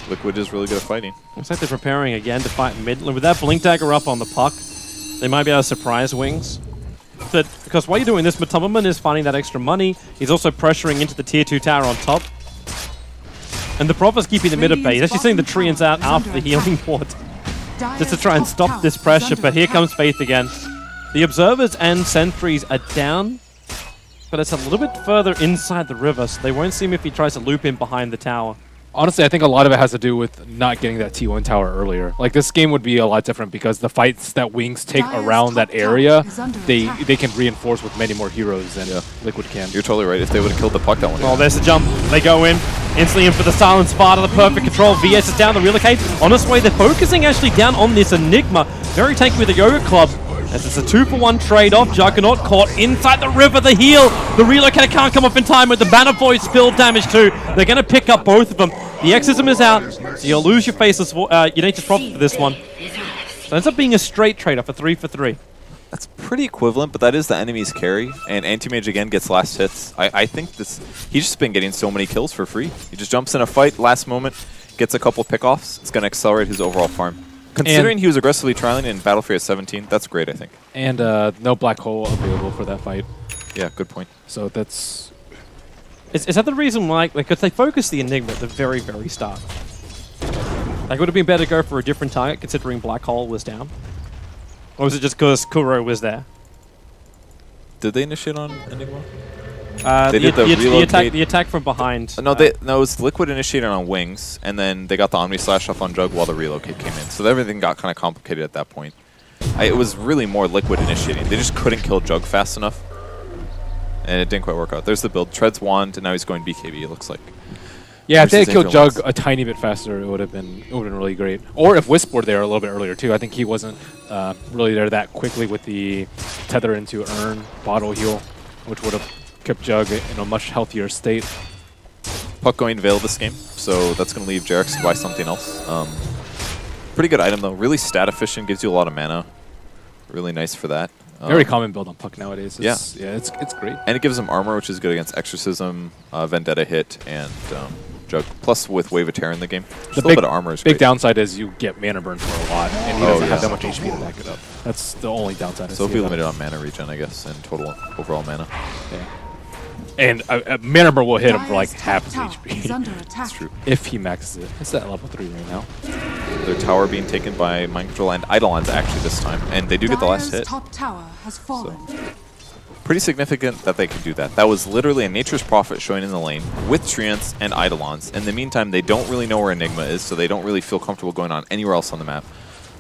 C: Liquid is really good at fighting.
A: Looks like they're preparing again to fight mid. With that Blink Dagger up on the puck, they might be able to surprise Wings. But because while you're doing this, Matumberman is finding that extra money. He's also pressuring into the tier 2 tower on top. And the Prophet's keeping the mid at bay. He's actually sending the Treants out after the healing ward just to try and stop this pressure. But here comes Faith again. The Observers and Sentries are down, but it's a little bit further inside the river, so they won't see him if he tries to loop in behind the tower.
B: Honestly, I think a lot of it has to do with not getting that T1 tower earlier. Like, this game would be a lot different because the fights that Wings take around that area, they can reinforce with many more heroes than Liquid can.
C: You're totally right. If they would have killed the puck, that one.
A: Oh, there's the jump. They go in. Instantly in for the Silent Sparta, the perfect control. VS is down, the relocate. On its way, they're focusing actually down on this Enigma. Very tanky with the Yoga Club. As it's a 2-for-1 trade-off. Juggernaut caught inside the river, the heal. The relocator can't come up in time with the Banner Void spilled damage too. They're going to pick up both of them. The Exorcism is out, so you'll lose your Faceless, your Nature's Prophet for this one. So it ends up being a straight trade-off, a 3-for-3.
C: That's pretty equivalent, but that is the enemy's carry. And Anti-Mage again gets last hits. I think he's just been getting so many kills for free. He just jumps in a fight last moment, gets a couple pickoffs. It's going to accelerate his overall farm. Considering he was aggressively trialing in Battle Free at 17, that's great, I think.
B: And no Black Hole available for that fight.
C: Yeah, good point.
B: So that's...
A: Is that the reason why? Because they focused the Enigma at the very, very start. Like, would it have been better to go for a different target considering Black Hole was down? Or was it just because Kuro was there?
C: Did they initiate on Enigma?
A: They
C: did
A: the attack from behind.
C: No, it was Liquid initiated on Wings, and then they got the Omni Slash off on Jug while the relocate came in. So everything got kind of complicated at that point. It was really more Liquid initiating. They just couldn't kill Jug fast enough, and it didn't quite work out. There's the build. Treads Wand, and now he's going BKB, it looks like.
B: Yeah, if they had killed Jug a tiny bit faster, it would have been really great. Or if Wisp were there a little bit earlier too. I think he wasn't really there that quickly with the tether into Urn, bottle heal, which would have kept Jug in a much healthier state.
C: Puck going Veil this game, so that's going to leave Jarex to buy something else. Pretty good item though, really stat efficient, gives you a lot of mana. Really nice for that.
B: Very common build on Puck nowadays.
C: Yeah,
B: it's great.
C: And it gives him armor, which is good against Exorcism, Vendetta hit, and Jug. Plus with Wave of Terror in the game, just a little bit of armor is
B: big
C: great.
B: downside is you get mana burn for a lot, and he doesn't have that much HP to back it up. That's the only downside.
C: So he'll be limited on mana regen, I guess, and total overall mana.
B: Yeah. And mana burn will hit him for like half his HP.
C: That's true.
B: If he maxes it. It's at level 3 right now.
C: Their tower being taken by Mind Control and Eidolons actually this time, and they do get the last hit.
D: Top tower has fallen.
C: So, pretty significant that they could do that. That was literally a Nature's Prophet showing in the lane with Treants and Eidolons. In the meantime, they don't really know where Enigma is, so they don't really feel comfortable going on anywhere else on the map.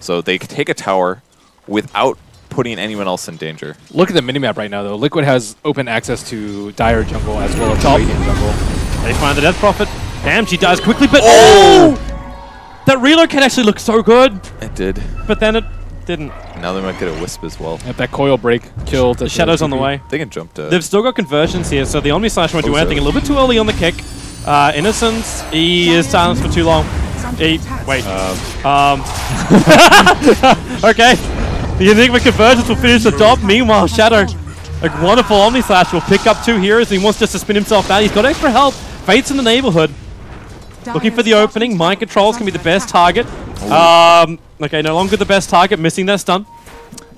C: So they could take a tower without putting anyone else in danger.
B: Look at the minimap right now, though. Liquid has open access to Dire jungle as well as Radiant jungle.
A: They find the Death Prophet. Damn, she dies quickly, but oh! That relocate actually looked so good.
C: It did.
A: But then it didn't.
C: Now they might get a Wisp as well.
B: Yep, that coil break killed.
A: The Shadow's on the way.
C: They can jump to...
A: They've still got conversions here, so the Omni Slash won't do anything. A little bit too early on the kick. Innocence, he is silenced for too long. Wait. Okay. The Enigma convergence will finish the job. Meanwhile, Shadow, a wonderful Omni Slash, will pick up 2 heroes. He wants just to spin himself out. He's got extra help. Fate's in the neighborhood. Looking for the opening. Mind Controls can be the best target. Okay, no longer the best target, missing that stun.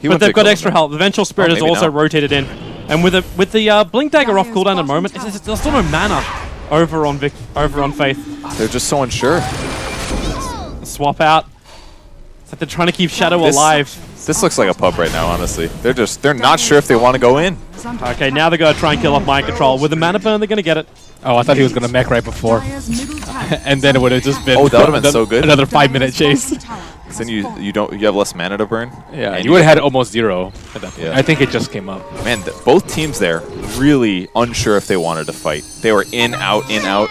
A: But they've got extra help. The Vengeful Spirit is also rotated in. And with the Blink Dagger off cooldown at the moment, there's still no mana over on Faith.
C: They're just so unsure.
A: Swap out. It's like they're trying to keep Shadow alive.
C: This looks like a pub right now, honestly. They're not sure if they want to go in.
A: Okay, now they're going to try and kill off Mind Control. With the mana burn, they're going to get it.
B: Oh, I thought he was going to mech right before. And then it would have just been
C: that would have been so good.
B: Another 5-minute chase.
C: Then you have less mana to burn.
B: Yeah, and you would have had almost 0 at that point.
C: Yeah.
B: I think it just came up.
C: Man, both teams there really unsure if they wanted to fight. They were in, out, in, out.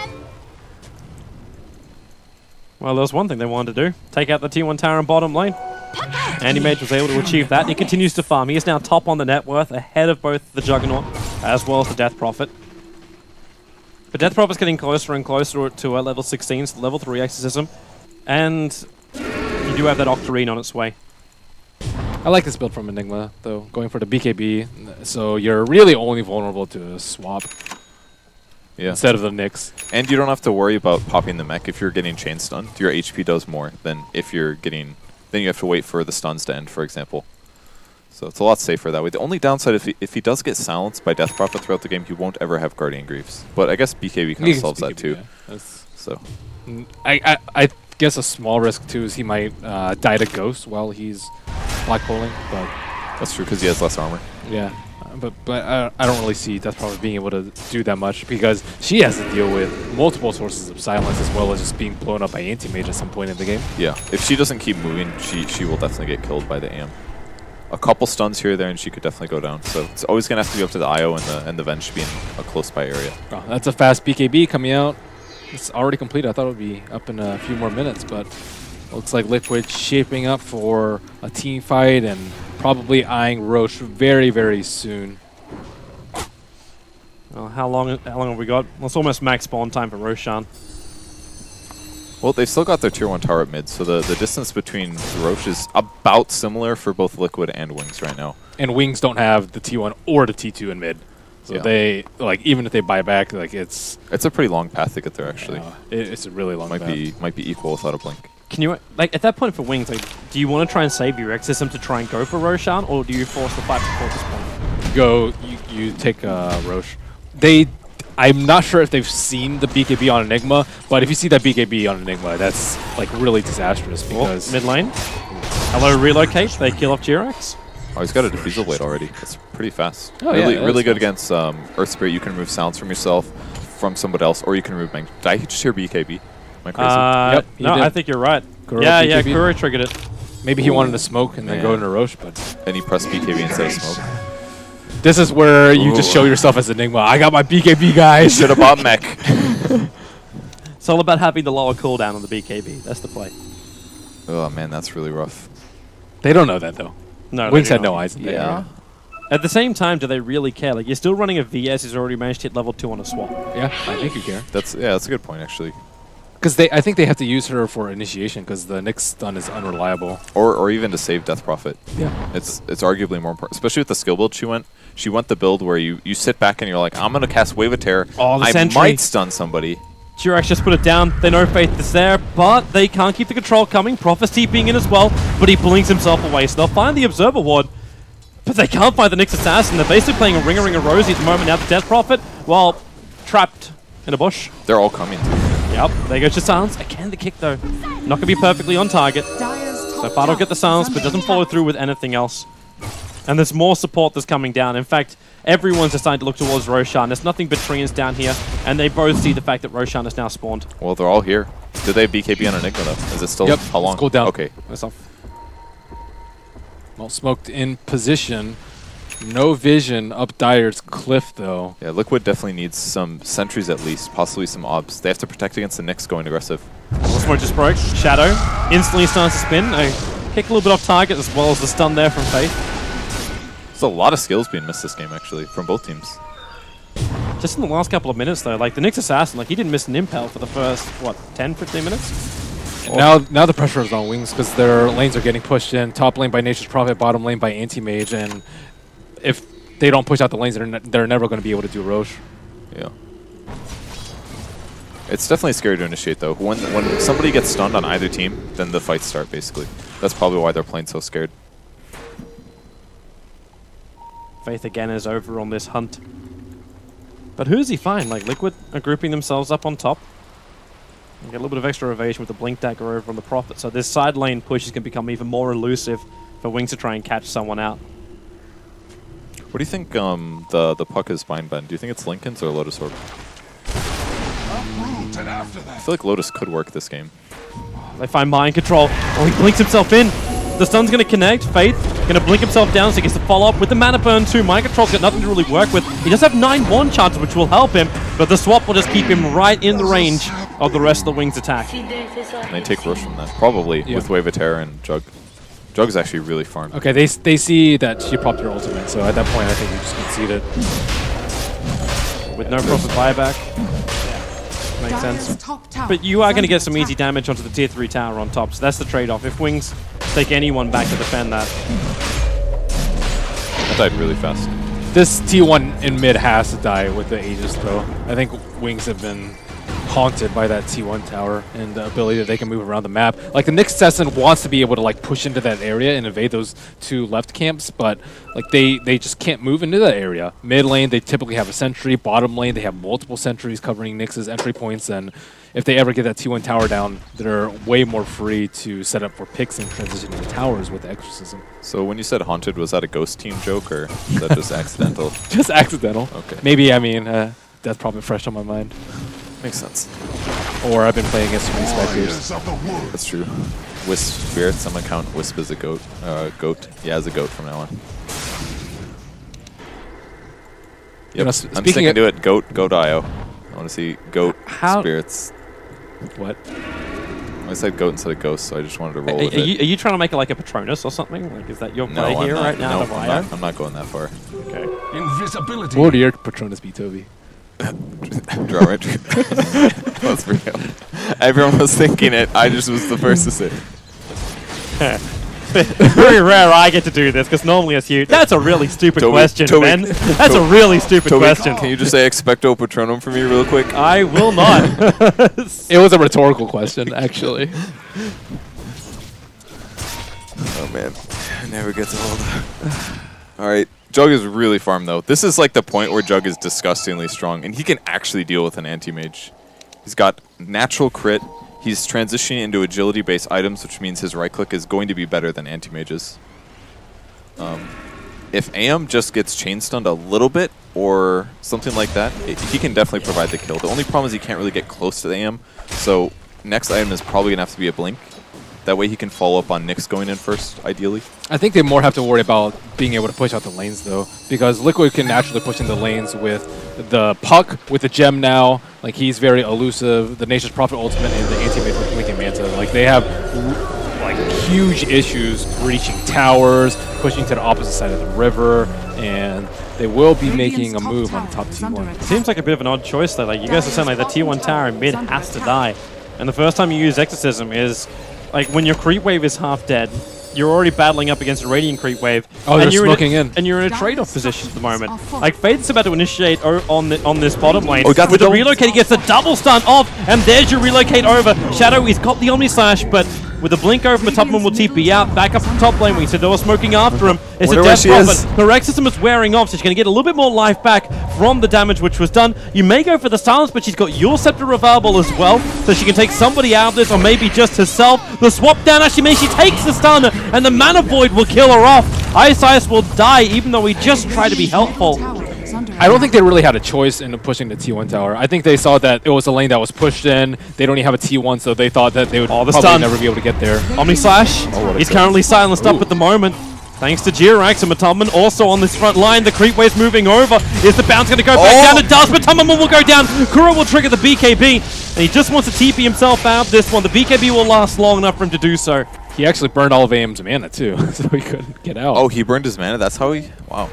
A: Well, there was one thing they wanted to do. Take out the T1 tower in bottom lane. Anti-Mage was able to achieve that. He continues to farm. He is now top on the net worth, ahead of both the Juggernaut as well as the Death Prophet. But Death Prophet's getting closer and closer to level 16, so level 3 exorcism. And you do have that Octarine on its way.
B: I like this build from Enigma, though, going for the BKB, so you're really only vulnerable to a swap instead of the Nyx.
C: And you don't have to worry about popping the mech if you're getting chain stunned. Your HP does more than if you're getting... Then you have to wait for the stuns to end, for example. So it's a lot safer that way. The only downside, if he does get silenced by Death Prophet throughout the game, he won't ever have Guardian Greaves. But I guess BKB kind of solves that too.
B: Yeah.
C: So
B: I guess a small risk too is he might die to Ghost while he's black holing, but
C: that's true because he has less armor.
B: Yeah, but I don't really see Death Prophet being able to do that much because she has to deal with multiple sources of silence as well as just being blown up by anti-mage at some point in the game.
C: Yeah, if she doesn't keep moving, she will definitely get killed by the AM. A couple stuns here or there, and she could definitely go down. So it's always gonna have to be up to the IO and the Venge being a close by area.
B: Oh, that's a fast BKB coming out. It's already complete. I thought it would be up in a few more minutes, but looks like Liquid shaping up for a team fight and probably eyeing Roche very, very soon.
A: Well, how long have we got? Well, it's almost max spawn time for Roshan.
C: Well, they've still got their tier 1 tower at mid, so the distance between Roche is about similar for both Liquid and Wings right now.
B: And Wings don't have the T1 or the T2 in mid. So they, like, even if they buy back, like, it's
C: a pretty long path to get there, actually.
B: It's a really long path.
C: Might be equal without a blink.
A: Can you, like, at that point for Wings, like, do you want to try and save your Exorcism to try and go for Roshan, or do you force the fight before this point?
B: You take Roche. I'm not sure if they've seen the BKB on Enigma, but if you see that BKB on Enigma, that's like really disastrous because...
A: Mid lane. Hello, relocate. They kill off Jirax.
C: Oh, he's got a Diffusal Blade already. That's pretty fast.
B: Oh,
C: really good against Earth Spirit. You can remove sounds from yourself, from somebody else, or you can remove Bang. Did I just hear BKB? Am I crazy?
B: Yep,
A: no, I think you're right.
B: Kuro
A: yeah,
B: BKB.
A: Kuro triggered it.
B: Maybe he wanted to smoke and then go into Roche, but...
C: And he pressed BKB instead of smoke.
B: This is where you just show yourself as Enigma. I got my BKB, guys.
C: Should have bought mech.
A: It's all about having the lower cooldown on the BKB. That's the play.
C: Oh, man, that's really rough.
B: They don't know that, though.
A: No,
B: Wings had no eyes in that.
A: Yeah. At the same time, do they really care? Like, you're still running a VS who's already managed to hit level 2 on a swap.
B: Yeah, I think you care.
C: That's a good point, actually.
B: Because I think they have to use her for initiation because the Nyx stun is unreliable.
C: Or even to save Death Prophet.
B: Yeah.
C: It's arguably more important, especially with the skill build she went. She went the build where you sit back and you're like, I'm going to cast Wave of Terror.
A: Oh, the
C: I
A: sentry.
C: might stun somebody.
A: Jirax just put it down. They know Faith is there, but they can't keep the control coming. Prophet's TPing in as well, but he blinks himself away. So they'll find the Observer Ward, but they can't find the Nyx Assassin. They're basically playing a Ring of Rosie at the moment. Now the Death Prophet, well, trapped in a bush.
C: They're all coming.
A: Yep, there goes the silence. Again, the kick though. Not going to be perfectly on target. So far, will get the silence, but doesn't follow through with anything else. And there's more support that's coming down. In fact, everyone's deciding to look towards Roshan. There's nothing but Treants down here, and they both see the fact that Roshan is now spawned.
C: Well, they're all here. Do they have BKB on Enigma, though? Is it still...
B: Yep,
C: how long?
B: it's cooled down.
C: Okay.
A: That's off.
B: Well, smoked in position. No vision up Dyer's cliff, though.
C: Yeah, Liquid definitely needs some sentries at least, possibly some obs. They have to protect against the Nyx going aggressive.
A: Smoke just broke. Shadow instantly starts to spin. A kick a little bit off target as well as the stun there from Faith.
C: There's a lot of skills being missed this game, actually, from both teams.
A: Just in the last couple of minutes, though, like the Nyx Assassin, like he didn't miss an impel for the first, what, 10, 15 minutes?
B: And now the pressure is on Wings because their lanes are getting pushed in. Top lane by Nature's Prophet, bottom lane by Anti-Mage, and if they don't push out the lanes, they're never going to be able to do Roche.
C: Yeah. It's definitely scary to initiate, though. When somebody gets stunned on either team, then the fights start, basically. That's probably why they're playing so scared.
A: Faith again is over on this hunt. But who does he find? Like, Liquid are grouping themselves up on top. And get a little bit of extra evasion with the Blink Dagger over on the Prophet. So this side lane push is going to become even more elusive for Wings to try and catch someone out.
C: What do you think the puck is behind Ben? Do you think it's Lincoln's or Lotus Orb? I feel like Lotus could work this game.
A: They find Mind Control. Oh, he blinks himself in. The stun's going to connect. Faith going to blink himself down, so he gets to follow up with the Mana Burn too. Mind Control's got nothing to really work with. He does have 9 1 chances, which will help him, but the swap will just keep him right in the range of the rest of the Wings attack.
C: And they take Roche from that, probably, with Wave of Terror and Jug. Jug's actually really farmed.
B: Okay, they see that she propped your ultimate, so at that point I think you just concede it.
A: With no Prophet buyback. makes
D: Dire's
A: sense.
D: top tower
A: But you are
D: is
A: going to get
D: under
A: some easy
D: attack.
A: damage onto the tier 3 tower on top, so that's the trade-off. If Wings take anyone back to defend that.
C: That died really fast.
B: This T1 in mid has to die with the Aegis, though. I think Wings have been haunted by that T1 tower and the ability that they can move around the map. Like, the Nyx Assassin wants to be able to, like, push into that area and invade those two left camps, but, like, they just can't move into that area. Mid lane, they typically have a sentry. Bottom lane, they have multiple sentries covering Nyx's entry points, and if they ever get that T1 tower down, they're way more free to set up for picks and transition into towers with Exorcism.
C: So when you said haunted, was that a ghost team joke or is that just accidental?
B: Just accidental.
C: Okay.
B: Maybe, I mean, that's probably fresh on my mind.
C: Makes sense.
B: Or I've been playing against too many specters.
E: Warriors of the wood.
C: That's true. Wisp spirits. I'm gonna count Wisp as a goat. Goat. Yeah, as a goat from now on.
B: You know,
C: Yep. I'm
B: speaking
C: sticking
B: of-
C: to it. Goat.io. I want to see goat
A: How-
C: spirits.
B: What?
C: I said goat instead of ghost, so I just wanted to
A: Are,
C: roll with
A: are
C: it.
A: you trying to make it like a Patronus or something? Like, is that your
C: No,
A: play
C: I'm
A: here
C: not.
A: right now?
C: No,
A: the
C: I'm
A: bio?
C: not. I'm not going that far.
A: Okay.
E: Invisibility.
B: What would your Patronus be, Toby?
C: Draw right. That's real. Everyone was thinking it. I just was the first to say it.
A: Very rare I get to do this, because normally it's you. That's a really stupid
C: Toby-
A: question,
C: Toby-
A: Ben. That's a really stupid
C: Toby,
A: question.
C: can you just say expecto patronum for me real quick?
A: I will not.
B: It was a rhetorical question, actually.
C: Oh man, it never gets old. All right, Jug is really farmed though. This is like the point where Jug is disgustingly strong, and he can actually deal with an anti-mage. He's got natural crit. He's transitioning into agility-based items, which means his right-click is going to be better than anti-mages. If AM just gets chain-stunned a little bit or something like that, he can definitely provide the kill. The only problem is he can't really get close to the AM, so next item is probably going to have to be a blink. That way he can follow up on Nyx going in first, ideally.
B: I think they more have to worry about being able to push out the lanes, though, because Liquid can naturally push in the lanes with the Puck, with the Gem now. Like, he's very elusive. The Nature's Prophet ultimate and the anti-mage with Lincoln Manta. Like, they have like huge issues breaching towers, pushing to the opposite side of the river, and they will be making a move on the top T1.
A: Seems like a bit of an odd choice though. Like, you guys are saying like the T1 tower in mid has to die, and the first time you use Exorcism is like when your creep wave is half dead. You're already battling up against a Radiant creep wave.
B: Oh, they're
A: and you're
B: smoking in.
A: And you're in a trade-off position at the moment. Like, Fade's about to initiate on this bottom lane.
C: Oh, got
A: with
C: the
A: the
C: double-
A: relocate, he gets the double stun off, and there's your relocate over. Shadow, he's got the Omni Slash, but with a blink over, Matopman will TP out. Back up to top lane, we said they were smoking after him. It's
C: Wonder
A: a
C: where
A: Death
C: she
A: Prophet.
C: is.
A: Her Exorcism is wearing off, so she's going to get a little bit more life back from the damage which was done. You may go for the silence, but she's got Yule Scepter available as well, so she can take somebody out of this, or maybe just herself. The swap down actually means she takes the stun, and the Mana Void will kill her off. Ice will die, even though he just tried to be helpful.
B: I don't think they really had a choice in pushing the T1 tower. I think they saw that it was a lane that was pushed in. They don't even have a T1, so they thought that they would
A: the
B: probably
A: stun.
B: never be able to get there.
A: Omni Slash, he's currently silenced up at the moment. Thanks to Jirax, and Matopman also on this front line. The creep wave's moving over. Is the bounce going to go back down? It does, but Matopman will go down. Kuro will trigger the BKB, and he just wants to TP himself out of this one. The BKB will last long enough for him to do so.
B: He actually burned all of AM's mana, too, so he couldn't get out.
C: Oh, he burned his mana? That's how he... Wow.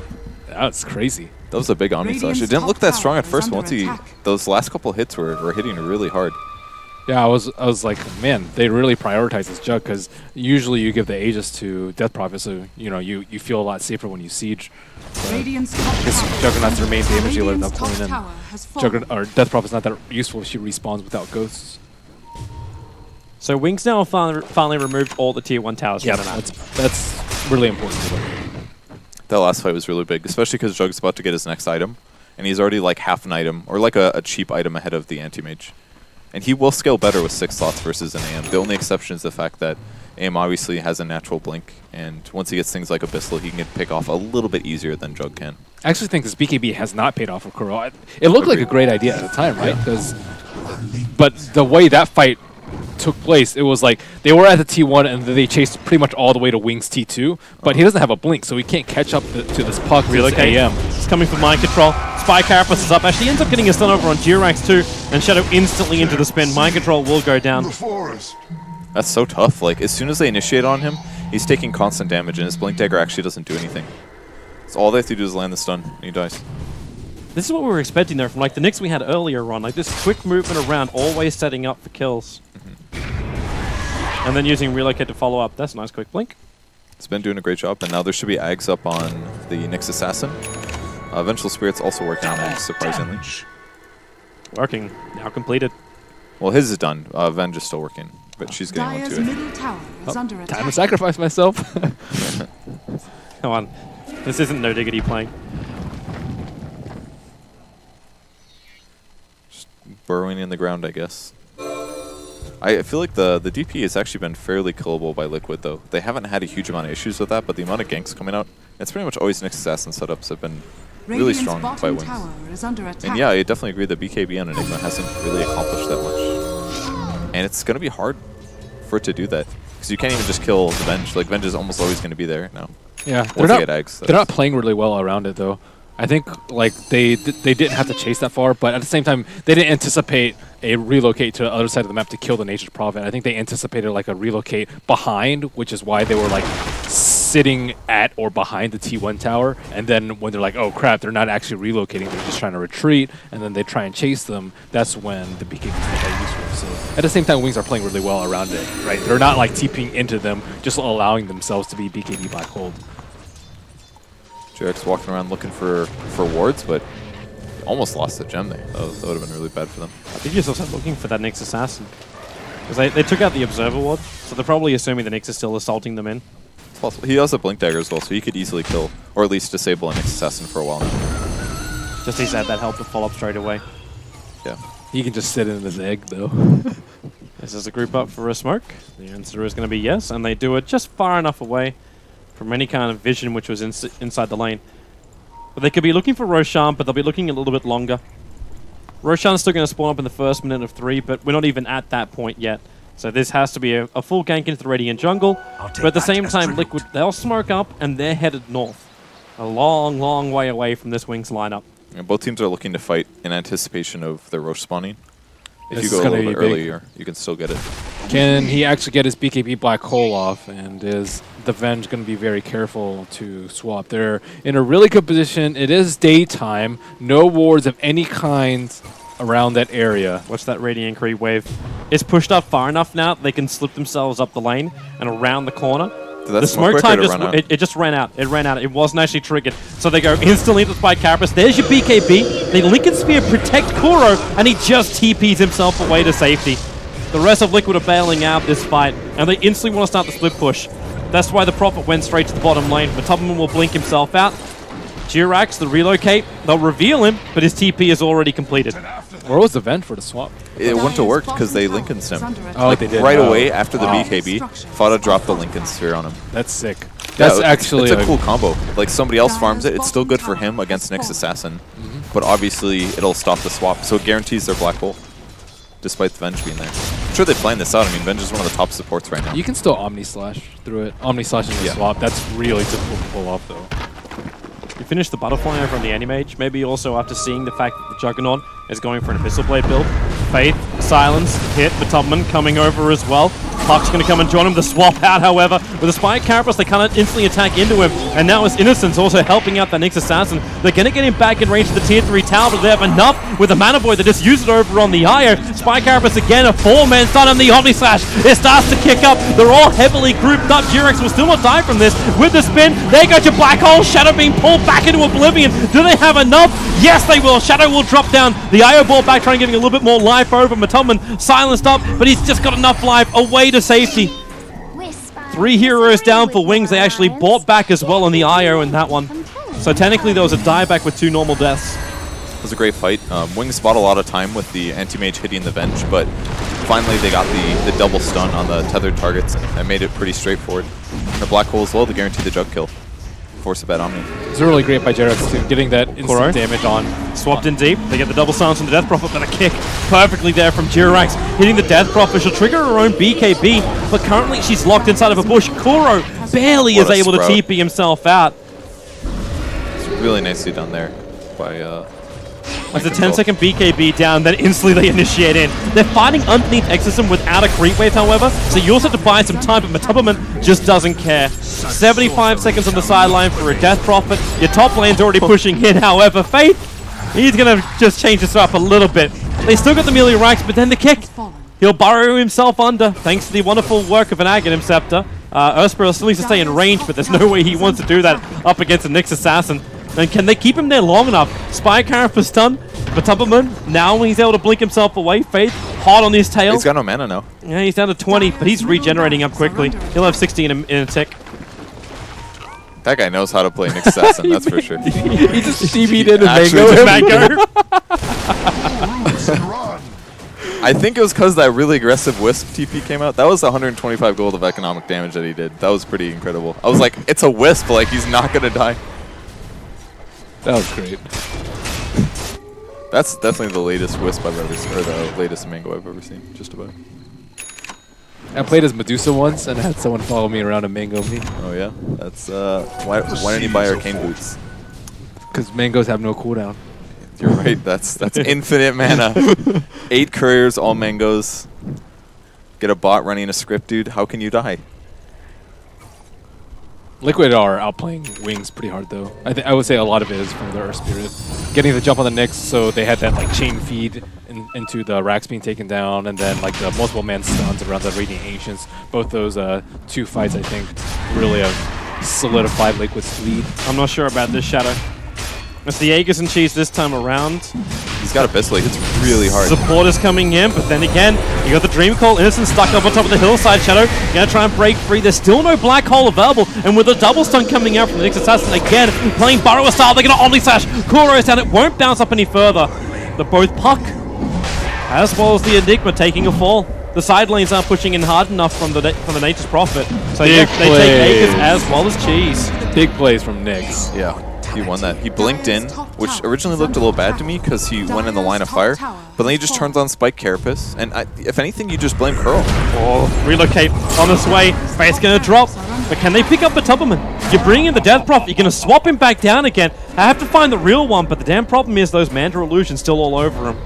B: That's crazy.
C: That was a big Omni Slash. It didn't look that strong at first, but once he... Those last couple hits were hitting really hard.
B: Yeah, I was like, man, they really prioritize this Jug, because usually you give the Aegis to Death Prophet, so you know you feel a lot safer when you siege. Because Juggernaut's their main damage dealer at that point, and Death Prophet's not that useful if she respawns without ghosts.
A: So Wings now have finally removed all the tier 1 towers
B: Yeah,
A: from the map.
B: that's really important to them.
C: That last fight was really big, especially because Jug's about to get his next item, and he's already like half an item, or like a cheap item ahead of the anti-mage. And he will scale better with 6 slots versus an AM. The only exception is the fact that AM obviously has a natural blink, and once he gets things like Abyssal, he can get pick off a little bit easier than Jug can.
B: I actually think this BKB has not paid off for Kuro. It looked like a great idea at the time, right? But the way that fight took place, it was like they were at the T1 and they chased pretty much all the way to Wings T2, but he doesn't have a blink, so he can't catch up to this Puck, to this AM.
A: It's coming from Mind Control. Spy Carapace is up. Actually ends up getting a stun over on Jirax too, and Shadow instantly into the spin. Mind Control will go down.
E: The forest.
C: That's so tough. Like, as soon as they initiate on him, he's taking constant damage, and his Blink Dagger actually doesn't do anything. So all they have to do is land the stun, and he dies.
A: This is what we were expecting there from like the Knicks we had earlier on. Like this quick movement around, always setting up for kills. And then using relocate to follow up. That's a nice quick blink.
C: It's been doing a great job, and now there should be Ags up on the Nyx Assassin. Vengeful Spirit's also working on Ags, surprisingly.
A: Working. Now completed.
C: Well, his is done. Venge is still working, but she's getting
D: Dire's
C: onto it.
D: middle tower is under attack.
B: Time to sacrifice myself.
A: Come on. This isn't No Diggity playing.
C: Just burrowing in the ground, I guess. I feel like the DP has actually been fairly killable by Liquid, though. They haven't had a huge amount of issues with that, but the amount of ganks coming out, it's pretty much always Nyx Assassin setups have been really strong by
D: bottom
C: Wings.
D: tower is under attack.
C: And yeah, I definitely agree that BKB on Enigma hasn't really accomplished that much. And it's going to be hard for it to do that, because you can't even just kill the Venge. Like, Venge is almost always going to be there now.
B: Yeah,
C: Once they get Ags,
B: they're not playing really well around it, though. I think like they didn't have to chase that far, but at the same time, they didn't anticipate a relocate to the other side of the map to kill the Nature's Prophet. I think they anticipated like a relocate behind, which is why they were like sitting at or behind the T1 tower. And then when they're like, oh crap, they're not actually relocating, they're just trying to retreat, and then they try and chase them, that's when the BKB is not that useful. So at the same time, Wings are playing really well around it, right? They're not like TPing into them, just allowing themselves to be BKB black hold.
C: JRX walking around looking for wards, but almost lost the gem there. That would have been really bad for them.
A: I think he's also looking for that Nyx Assassin. Because they took out the Observer Ward, so they're probably assuming the Nyx is still assaulting them in.
C: It's possible. He has a Blink Dagger as well, so he could easily kill, or at least disable a Nyx Assassin for a while now.
A: Just needs to have that help to follow up straight away.
C: Yeah.
B: He can just sit in his egg, though.
A: This is a group up for a smoke. The answer is going to be yes, and they do it just far enough away from any kind of vision which was inside the lane. But they could be looking for Roshan, but they'll be looking a little bit longer. Roshan's still going to spawn up in the first minute of 3, but we're not even at that point yet. So this has to be a full gank into the Radiant jungle. But at the same time, Liquid, they'll smoke up, and they're headed north. A long, long way away from this Wings lineup.
C: And both teams are looking to fight in anticipation of their Roche spawning. If
B: This
C: you
B: is
C: go a
B: gonna
C: little bit
B: be big.
C: earlier, you can still get it.
B: Can he actually get his BKB black hole off? And is the Venge going to be very careful to swap? They're in a really good position. It is daytime. No wards of any kind around that area.
A: Watch that Radiant creep wave. It's pushed up far enough now that they can slip themselves up the lane and around the corner.
C: Did that
A: The smoke
C: quick or
A: time
C: did it
A: just
C: run out?
A: it just ran out. It ran out. It wasn't actually triggered. So they go instantly to Spike Carapace. There's your BKB. They Lincoln Spear protect Kuro, and he just TPs himself away to safety. The rest of Liquid are bailing out this fight, and they instantly want to start the split push. That's why the Prophet went straight to the bottom lane. But Tubman will blink himself out. Jirax, the relocate, they'll reveal him, but his TP is already completed.
B: Where was the Venge for the swap?
C: It wouldn't have worked because they Lincoln him.
B: Oh,
C: Like
B: they did.
C: right
B: Oh.
C: away after the
B: Wow.
C: BKB, Fada dropped the Lincoln Sphere on him.
B: That's sick. That's
C: Yeah,
B: actually
C: it's a cool combo. Like somebody else farms it, it's still good for him against Nyx Assassin, but obviously it'll stop the swap, so it guarantees their black hole, despite the Venge being there. I'm sure they planned this out. I mean, Venge is one of the top supports right now.
B: You can still Omni Slash through it. Omni Slash is a
C: Yeah.
B: swap. That's really difficult to pull off, though.
A: You finish the Butterfly over on the Animage, maybe also after seeing the fact that the Juggernaut is going for an Abyssal Blade build. Faith, Silence, hit, but Tubman coming over as well. Puck's going to come and join him. The swap out, however, with a Spike Carapace, they can't instantly attack into him. And now his Innocence also helping out that Nyx Assassin. They're going to get him back in range of the Tier 3 tower, but they have enough with the Mana Boy. They just use it over on the Io. Spike Carapace again, a 4-man stun on the Omni Slash. It starts to kick up. They're all heavily grouped up. Jirax will still not die from this. With the spin, there goes your Black Hole. Shadow being pulled back into oblivion. Do they have enough? Yes, they will. Shadow will drop down. The Io ball back, trying to give a little bit more life over. Matubman silenced up, but he's just got enough life away to safety. 3 heroes down for Wings. They actually bought back as well on the Io in that one. So technically there was a dieback with 2 normal deaths.
C: It was a great fight. Wings bought a lot of time with the anti-mage hitting the Venge, but finally they got the double stun on the tethered targets and made it pretty straightforward. And the black hole as well to guarantee the jug kill. Force a bad Omni.
B: It's really great by Jerax too, getting that instant
A: Kuro.
B: damage on.
A: Swapped in deep. They get the double silence from the Death Prophet, but a kick perfectly there from Jirax. Hitting the Death Prophet. She'll trigger her own BKB, but currently she's locked inside of a bush. Kuro barely
C: What
A: is
C: a
A: able
C: sprout.
A: to TP himself out.
C: It's really nicely done there by
A: As a 10-second BKB down, then instantly they initiate in. They're fighting underneath Exorcism without a creep wave, however, so you also have to buy some time, but Matubman just doesn't care. 75 seconds on the sideline for a Death Prophet. Your top lane's already pushing in, however. Faith He's going to just change this up a little bit. They still got the melee racks, but then the kick.
D: Has fallen.
A: He'll burrow himself under, thanks to the wonderful work of an Aghanim Scepter. Ursper still needs to stay in range, but there's no way he wants to do that up against a Nyx Assassin. And can they keep him there long enough? Spy Carrot for stun, but Tubberman, now he's able to blink himself away. Faith, hard on his tail.
C: He's got no mana now.
A: Yeah, he's down to 20, but he's regenerating up quickly. He'll have 60 in a tick.
C: That guy knows how to play Nyx Assassin, that's for sure.
B: He just TV'd in
C: Actually,
B: Mango.
E: Roots and run.
C: I think it was because that really aggressive Wisp TP came out. That was 125 gold of economic damage that he did. That was pretty incredible. I was like, it's a Wisp, like he's not going to die.
B: That was great.
C: That's definitely the latest Wisp I've ever seen, or the latest Mango I've ever seen, just about.
B: I played as Medusa once and I had someone follow me around and Mango me.
C: Oh yeah? That's, why didn't he buy Arcane Boots?
B: Because Mangoes have no cooldown.
C: You're right, that's infinite mana. 8 couriers, all Mangoes. Get a bot running a script, dude. How can you die?
B: Liquid are outplaying Wings pretty hard though. I would say a lot of it is from their Earth Spirit. Getting the jump on the Nyx, so they had that like chain feed into the racks being taken down, and then like the multiple man stuns around the Radiant Ancients. Both those 2 fights I think really have solidified Liquid's lead.
A: I'm not sure about this Shadow. It's the Aegis and Cheese this time around.
C: He's got Abyssal, he hits really hard.
A: Support is coming in, but then again, you got the Dream Call, Innocent stuck up on top of the hillside. Shadow gonna try and break free. There's still no Black Hole available, and with a double stun coming out from the Nyx Assassin again, playing Burrower style, they're gonna Omni Slash. Kuro's down, it won't bounce up any further. But both Puck, as well as the Enigma, taking a fall. The side lanes aren't pushing in hard enough from the Nature's Prophet. So yeah, they take Aegis as well as Cheese.
B: Big plays from Nyx.
C: Yeah. He won that. He blinked in, which originally looked a little bad to me because he went in the line of fire, but then he just turns on Spike Carapace, and if anything, you just blame Curl.
A: Oh, relocate on this way. Fate's gonna drop, but can they pick up the Tubberman? You're bringing in the Death Prophet, you're gonna swap him back down again. I have to find the real one, but the damn problem is those Mandra illusions still all over him.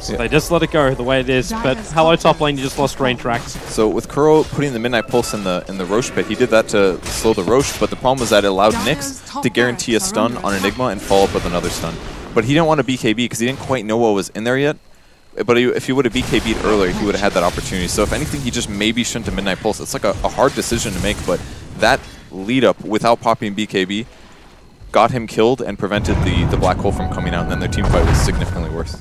A: So they just let it go the way it is, but hello top lane, you just lost range tracks.
C: So with Kuro putting the Midnight Pulse in the Roche pit, he did that to slow the Roche, but the problem was that it allowed Nyx to guarantee a stun on Enigma and follow up with another stun. But he didn't want to BKB because he didn't quite know what was in there yet. But if he would have BKB'd earlier, he would have had that opportunity. So if anything, he just maybe shouldn't have Midnight Pulse. It's like a hard decision to make, but that lead up without popping BKB got him killed and prevented the Black Hole from coming out, and then their team fight was significantly worse.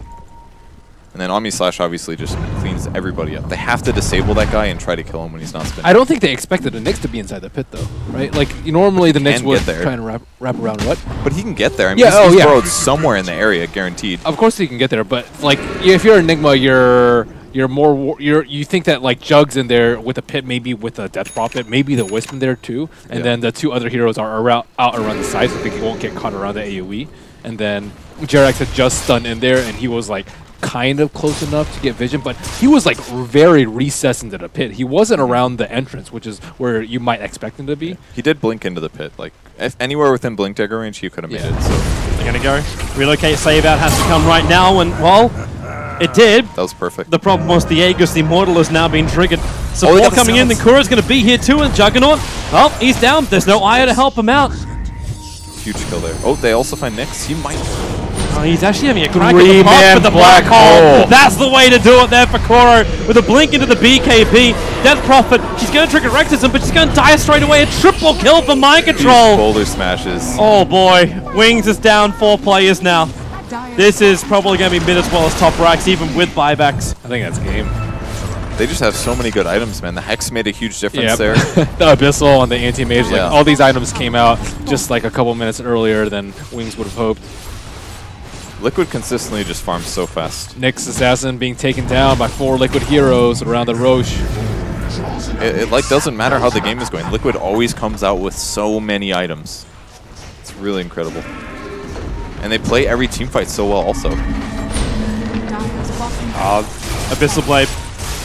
C: And then Omni Slash obviously just cleans everybody up. They have to disable that guy and try to kill him when he's not spinning.
B: I don't think they expected the Nyx to be inside the pit though, right? Like normally the Nyx would
C: there.
B: try and wrap around what?
C: But he can get there. I mean,
B: Yeah,
C: he's burrowed somewhere in the area, guaranteed.
B: Of course he can get there, but like if you're Enigma, you're you think that like Jug's in there with a pit, maybe with a Death Prophet, maybe the Wisp in there too, and then the 2 other heroes are out around the side, so they won't get caught around the AoE. And then Jerax had just stunned in there, and he was like kind of close enough to get vision, but he was like very recessed into the pit. He wasn't around the entrance, which is where you might expect him to be.
C: Yeah. He did blink into the pit. Like if anywhere within blink dagger range, he could have made it. So
A: They're gonna go. Relocate save out has to come right now, and well, it did.
C: that was perfect.
A: The problem was the Aegis, the Immortal, has now been triggered. Support
C: got the
A: coming in, then
C: sounds.
A: Kura's gonna be here too, and Juggernaut. Oh, he's down. There's no Aya to help him out.
C: Huge kill there. Oh, they also find Nyx. He might.
A: Oh, he's actually having a crack at the
B: Three-man
A: pop with the Black
B: Black
A: Hole.
B: Hole.
A: That's the way to do it there for Kuro. With a blink into the BKB. Death Prophet, she's going to trigger Rectism, but she's going to die straight away. A triple kill for Mind
C: Huge
A: Control.
C: boulder smashes.
A: Oh boy, Wings is down 4 players now. This is probably going to be mid as well as top racks, even with buybacks.
B: I think that's game.
C: They just have so many good items, man. The Hex made a huge difference there.
B: The Abyssal and the Anti-Mage,
C: Yeah.
B: like all these items came out just like a couple minutes earlier than Wings would have hoped.
C: Liquid consistently just farms so fast.
B: Nyx Assassin being taken down by 4 Liquid heroes around the Roche.
C: It like doesn't matter how the game is going. Liquid always comes out with so many items. It's really incredible. And they play every team fight so well also.
A: Abyssal Blade,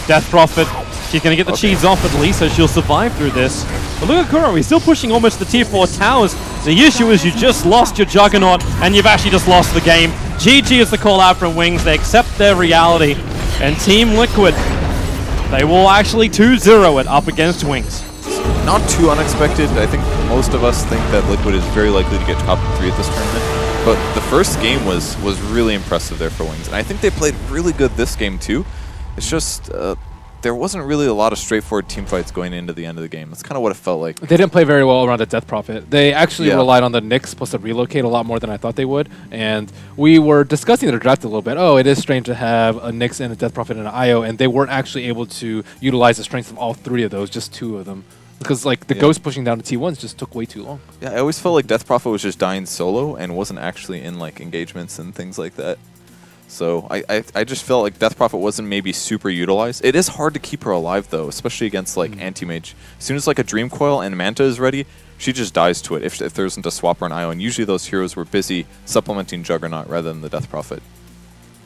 A: Death Prophet. She's going to get the cheese off at least, so she'll survive through this. But look at Kuro, he's still pushing almost the tier 4 towers. The issue is you just lost your Juggernaut, and you've actually just lost the game. GG is the call out from Wings. They accept their reality. And Team Liquid, they will actually 2-0 it up against Wings.
C: Not too unexpected. I think most of us think that Liquid is very likely to get top 3 at this tournament. But the first game was really impressive there for Wings, and I think they played really good this game too. It's just there wasn't really a lot of straightforward team fights going into the end of the game. That's kind of what it felt like.
B: They didn't play very well around the Death Prophet. They actually relied on the Nyx supposed to relocate a lot more than I thought they would. And we were discussing the draft a little bit. Oh, it is strange to have a Nyx and a Death Prophet and an IO, and they weren't actually able to utilize the strengths of all three of those, just two of them. Because like the Ghost pushing down to T1s just took way too long.
C: Yeah, I always felt like Death Prophet was just dying solo and wasn't actually in like engagements and things like that. So I just felt like Death Prophet wasn't maybe super utilized. It is hard to keep her alive though, especially against like Anti-Mage. As soon as like a Dream Coil and Manta is ready, she just dies to it if there isn't a swapper and IO. And usually those heroes were busy supplementing Juggernaut rather than the Death Prophet.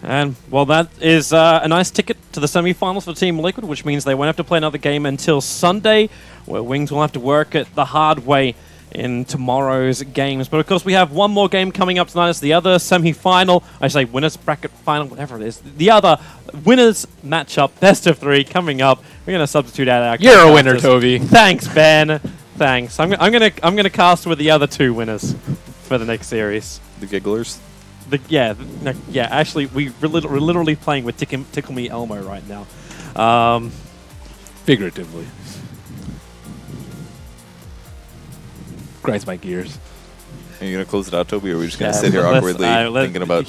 A: And, well, that is a nice ticket to the semi-finals for Team Liquid, which means they won't have to play another game until Sunday, where Wings will have to work it the hard way in tomorrow's games. But, of course, we have one more game coming up tonight. It's the other semi-final. I say winners bracket final, whatever it is. The other winners matchup, best of 3, coming up. We're going to substitute out our
B: You're a winner, Toby.
A: Thanks, Ben. Thanks. I'm gonna cast with the other 2 winners for the next series.
C: The Gigglers.
A: Actually, we're literally playing with Tickle Me Elmo right now.
B: Figuratively. Grinds my gears.
C: Are you going to close it out, Toby, or are we just going to sit here awkwardly thinking about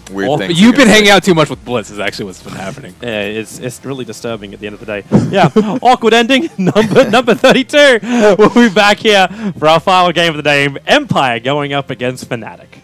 C: weird things?
B: You've been hanging out too much with Blitz is actually what's been happening.
A: Yeah, it's really disturbing at the end of the day. Yeah, awkward ending, number 32. We'll be back here for our final game of the day, Empire going up against Fnatic.